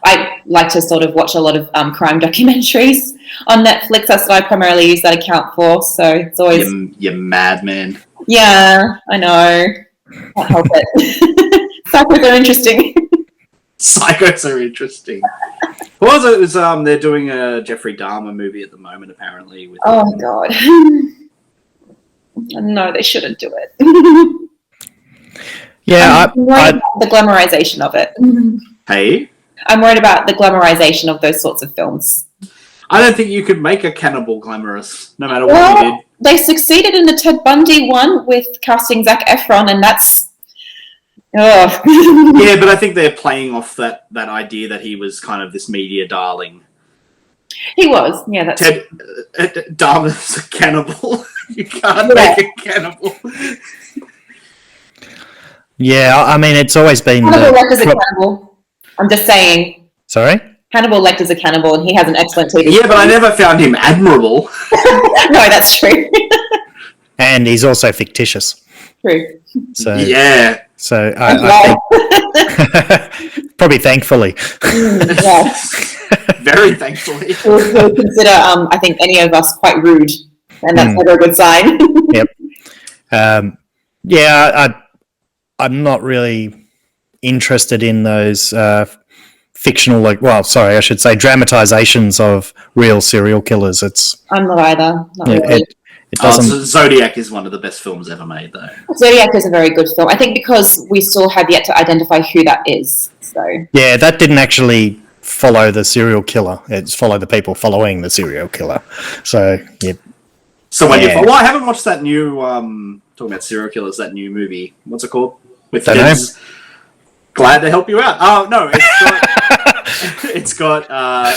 I like to sort of watch a lot of crime documentaries on Netflix. That's what I primarily use that account for. So it's always You madman. Yeah, I know. Can't help it. Psychos are interesting. Psychos are interesting. What was it? It was they're doing a Jeffrey Dahmer movie at the moment, apparently. With Oh God. No, they shouldn't do it. Yeah, I'm worried about the glamorization of it. Hey, I'm worried about the glamorization of those sorts of films. I don't think you could make a cannibal glamorous, no matter what you did. They succeeded in the Ted Bundy one with casting Zac Efron, and that's. Ugh. Yeah, but I think they're playing off that idea that he was kind of this media darling. He was, yeah. That's Ted Dahmer's a cannibal. You can't make a cannibal. yeah. I mean, it's always been. Hannibal Lecter's a cannibal. I'm just saying. Sorry? Hannibal Lecter's a cannibal, and he has an excellent TV. Yeah, but I never found him admirable. No, that's true. And he's also fictitious. True. So Yeah. So I think probably thankfully. Yeah. Very thankfully. We'll consider, I think, any of us quite rude, and that's never a good sign. Yep. Yeah, I'm not really interested in those fictional, I should say dramatizations of real serial killers. I'm not either. Not really. It doesn't. Zodiac is one of the best films ever made, though. Zodiac is a very good film. I think because we still have yet to identify who that is. So Yeah, that didn't actually follow the serial killer. It's followed the people following the serial killer. So yeah. So when I haven't watched that new talking about serial killers, that new movie. What's it called? With Glad to help you out. Oh no, it's got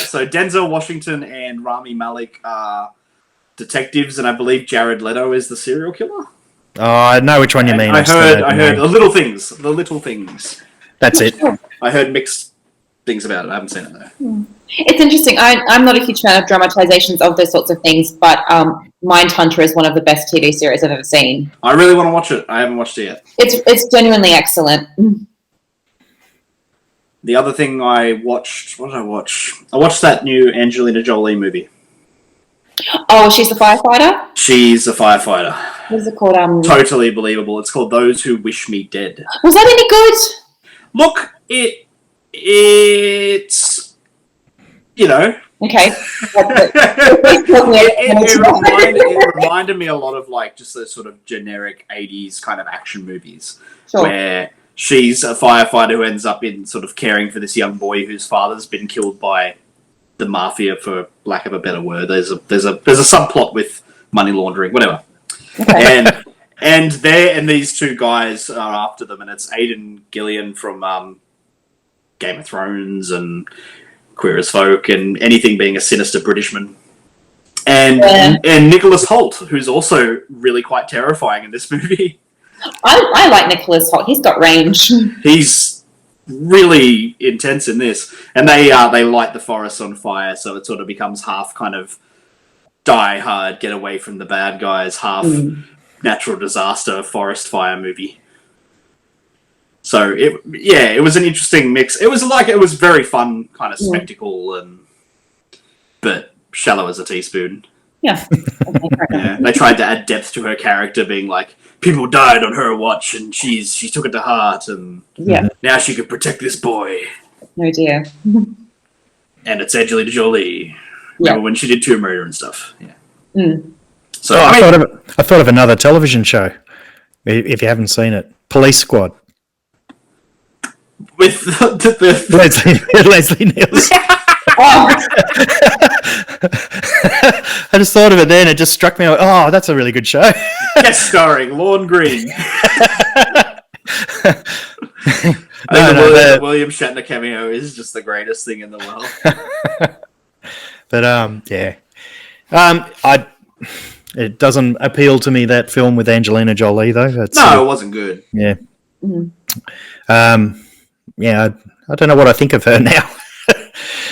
so Denzel Washington and Rami Malek are detectives, and I believe Jared Leto is the serial killer. Oh, I know which one you mean. I heard The Little Things. The Little Things. That's it. I heard mixed things about it. I haven't seen it though. it's interesting. I'm not a huge fan of dramatizations of those sorts of things, but Mindhunter is one of the best TV series I've ever seen. I really want to watch it. I haven't watched it yet. It's genuinely excellent. The other thing I watched, what did I watch? I watched that new Angelina Jolie movie. Oh, she's the firefighter? She's a firefighter. What is it called? Totally believable. It's called Those Who Wish Me Dead. Was that any good? Look, it's Okay. it reminded me a lot of just those sort of generic 80s kind of action movies where she's a firefighter who ends up in sort of caring for this young boy whose father's been killed by the mafia, for lack of a better word. There's a subplot with money laundering, whatever. Okay. And And these two guys are after them, and it's Aidan Gillian from Game of Thrones and Queer as Folk and anything being a sinister Britishman. And Nicholas Hoult, who's also really quite terrifying in this movie. I like Nicholas Hoult. He's got range. He's really intense in this, and they light the forest on fire, so it sort of becomes half kind of Die Hard, get away from the bad guys, half natural disaster forest fire movie. So it was an interesting mix. It was very fun kind of spectacle, but shallow as a teaspoon. Yeah. Yeah, they tried to add depth to her character, being like, people died on her watch, and she took it to heart, and now she could protect this boy. Oh dear. And it's Angelina Jolie. Remember when she did Tomb Raider and stuff? Yeah. Mm. So I thought of another television show. If you haven't seen it, Police Squad with the Leslie Nielsen. Oh. I just thought of it then. It just struck me. Oh, that's a really good show. guest starring Lorne Green. The William Shatner cameo is just the greatest thing in the world. But it doesn't appeal to me, that film with Angelina Jolie, though. It wasn't good. Yeah. Mm-hmm. I don't know what I think of her now.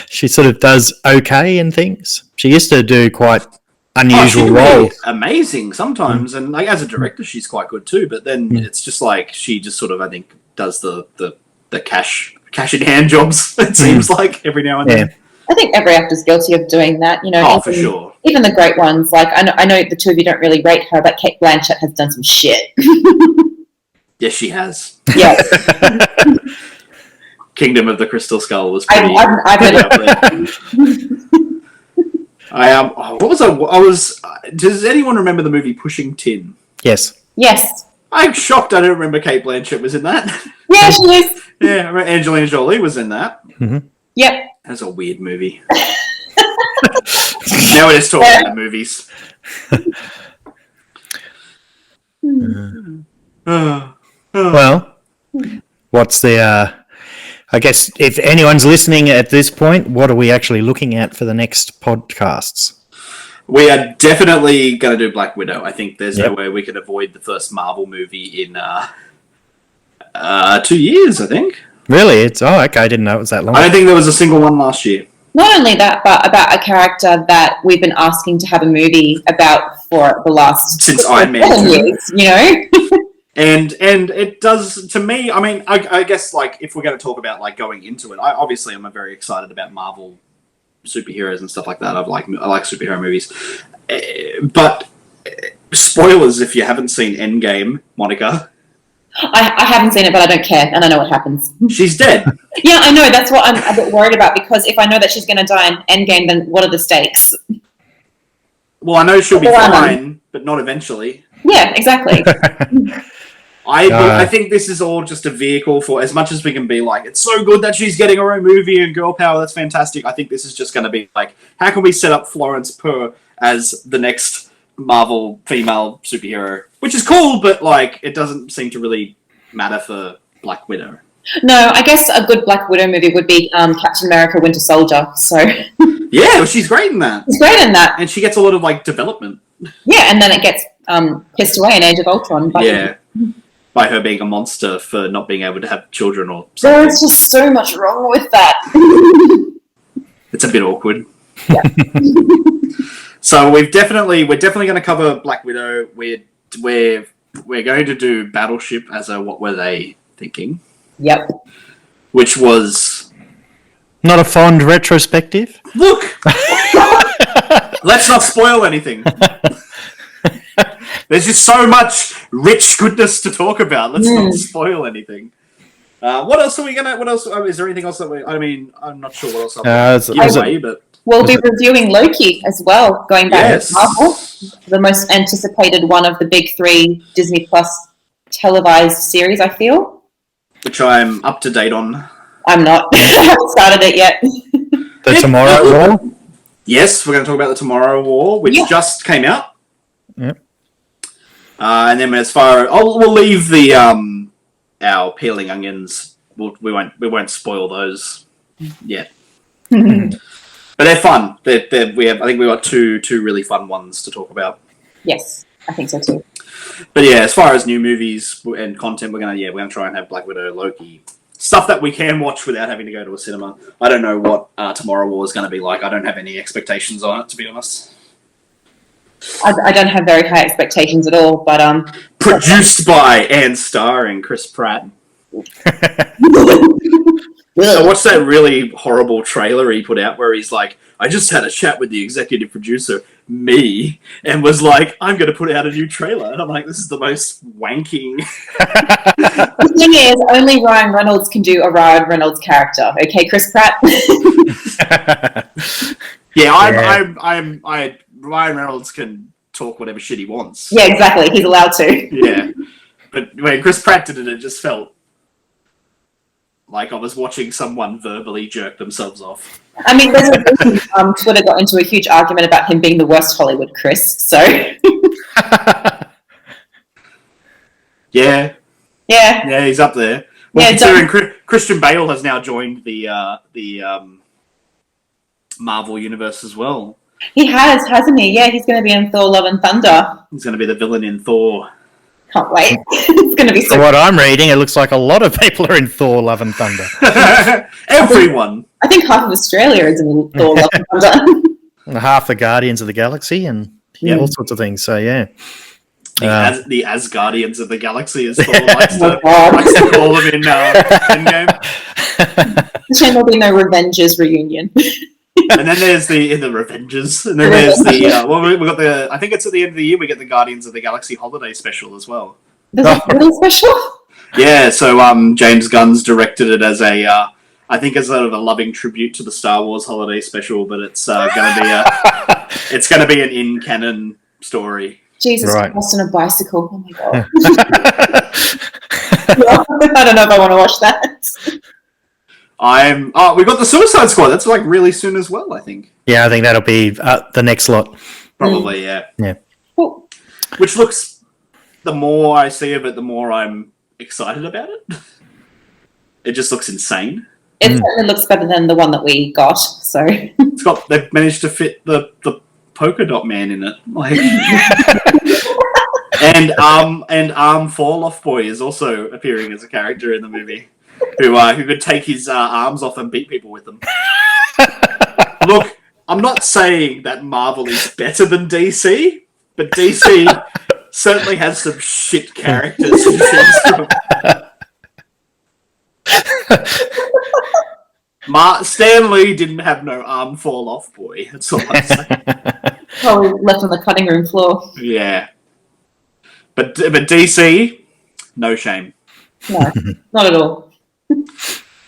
She sort of does okay in things. She used to do quite unusual roles. Amazing sometimes, and like as a director, she's quite good too. But then it's just like she just sort of, I think, does the cash in hand jobs. It seems like every now and then. I think every actor's guilty of doing that. You know, even, for sure. Even the great ones, like I know the two of you don't really rate her, but Cate Blanchett has done some shit. Yes, she has. Yeah. Kingdom of the Crystal Skull was pretty. I've what was I was? Does anyone remember the movie Pushing Tin? Yes. Yes. I'm shocked. I don't remember Cate Blanchett was in that. Yeah, she is. Yeah, I remember Angelina Jolie was in that. Mm-hmm. Yep. That's a weird movie. Now we're just talking about movies. Well, what's the? I guess if anyone's listening at this point, what are we actually looking at for the next podcasts? We are definitely going to do Black Widow. I think there's no way we can avoid the first Marvel movie in 2 years, I think. Really? Okay. I didn't know it was that long. I don't think there was a single one last year. Not only that, but about a character that we've been asking to have a movie about for the last since Iron Man years, you know. And it does, to me, I mean, I guess, like, if we're going to talk about, like, going into it, obviously I'm very excited about Marvel superheroes and stuff like that. I like superhero movies. But spoilers if you haven't seen Endgame, Monica. I haven't seen it, but I don't care, and I know what happens. She's dead. Yeah, I know. That's what I'm a bit worried about, because if I know that she's going to die in Endgame, then what are the stakes? Well, I know she'll be fine, but not eventually. Yeah, exactly. I think this is all just a vehicle for, as much as we can be like, it's so good that she's getting her own movie and girl power, that's fantastic. I think this is just going to be like, how can we set up Florence Pugh as the next Marvel female superhero? Which is cool, but like, it doesn't seem to really matter for Black Widow. No, I guess a good Black Widow movie would be Captain America: Winter Soldier. So yeah, well, she's great in that. She's great in that, and she gets a lot of like development. Yeah, and then it gets pissed away in Age of Ultron. But yeah. By her being a monster for not being able to have children or something. There's just so much wrong with that. It's a bit awkward. Yeah. So we're definitely going to cover Black Widow. We're going to do Battleship as a What Were They Thinking? Yep. Which was not a fond retrospective. Look, let's not spoil anything. There's just so much rich goodness to talk about. Let's not spoil anything. What else are we gonna? What else? Is there anything else that we? I mean, I'm not sure what else. But we'll be reviewing Loki as well. Going back to Marvel, the most anticipated one of the big three Disney Plus televised series. I feel. Which I'm up to date on. I'm not. I haven't started it yet. The Tomorrow War. Yes, we're going to talk about the Tomorrow War, which just came out. Yep. And then as far we'll leave the our peeling onions. We won't spoil those yet. But they're fun. I think we got two really fun ones to talk about. Yes, I think so too. But yeah, as far as new movies and content, we're gonna try and have Black Widow, Loki, stuff that we can watch without having to go to a cinema. I don't know what Tomorrow War is going to be like. I don't have any expectations on it, to be honest. I don't have very high expectations at all, but Produced by and starring Chris Pratt. I watched that really horrible trailer he put out where he's like, I just had a chat with the executive producer, me, and was like, I'm going to put out a new trailer. And I'm like, this is the most wanking. The thing is, only Ryan Reynolds can do a Ryan Reynolds character. Okay, Chris Pratt? Ryan Reynolds can talk whatever shit he wants. Yeah, exactly. He's allowed to. Yeah. But when Chris Pratt did it, it just felt like I was watching someone verbally jerk themselves off. I mean, there's a reason Twitter got into a huge argument about him being the worst Hollywood Chris, so... Yeah. Yeah, he's up there. Well, considering Christian Bale has now joined the Marvel universe as well. He has, hasn't he? Yeah, he's going to be in Thor: Love and Thunder. He's going to be the villain in Thor. Can't wait. It's going to be so... From what I'm reading, it looks like a lot of people are in Thor: Love and Thunder. Everyone. I think half of Australia is in Thor: Love and Thunder. Half the Guardians of the Galaxy and all sorts of things. So, yeah. The Asgardians of the Galaxy, as Thor likes to call them in Endgame. Shame there'll be no Revengers reunion. And then there's the Revengers, and then there's the we got the. I think it's at the end of the year we get the Guardians of the Galaxy holiday special as well. There's a holiday special. Yeah, so James Gunn's directed it as a. I think as sort of a loving tribute to the Star Wars holiday special, but it's gonna be an in canon story. Jesus Right. Christ on a bicycle. Oh my god. I don't know if I want to watch that. we got the Suicide Squad. That's like really soon as well, I think. Yeah, I think that'll be the next lot. Probably, yeah. Yeah. Cool. Which looks, the more I see of it, the more I'm excited about it. It just looks insane. It certainly looks better than the one that we got, so... They've managed to fit the polka dot man in it. Like... and Fall Off Boy is also appearing as a character in the movie. Who could take his arms off and beat people with them. Look, I'm not saying that Marvel is better than DC, but DC certainly has some shit characters. Stan Lee didn't have no arm fall off boy. That's all I'm saying. Probably left on the cutting room floor. Yeah. But DC, no shame. No, not at all.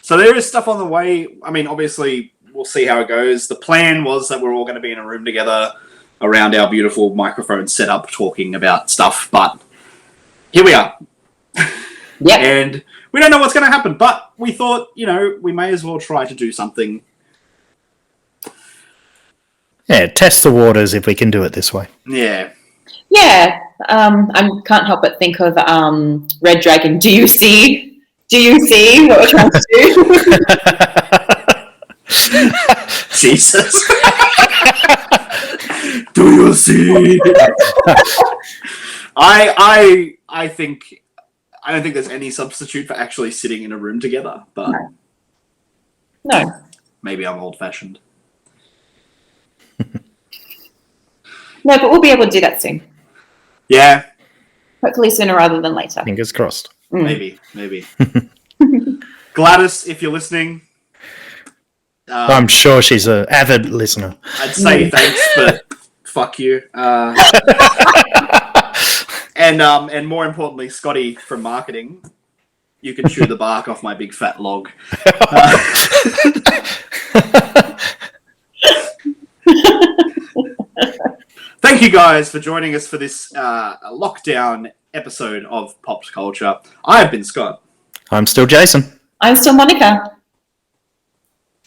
So there is stuff on the way. I mean, obviously, we'll see how it goes. The plan was that we're all going to be in a room together around our beautiful microphone setup talking about stuff, but here we are. Yep. And we don't know what's going to happen, but we thought, we may as well try to do something. Yeah, test the waters if we can do it this way. Yeah. Yeah. I can't help but think of Red Dragon. Do you see what we're trying to do? Jesus. Do you see? I think I don't think there's any substitute for actually sitting in a room together, but No. Maybe I'm old fashioned. No, but we'll be able to do that soon. Yeah. Hopefully sooner rather than later. Fingers crossed. Maybe. Gladys, if you're listening, I'm sure she's an avid listener. I'd say thanks, but fuck you. And more importantly, Scotty from marketing, you can chew the bark off my big fat log. Thank you guys for joining us for this lockdown episode of Popped Culture. I have been Scott. I'm still Jason. I'm still Monica.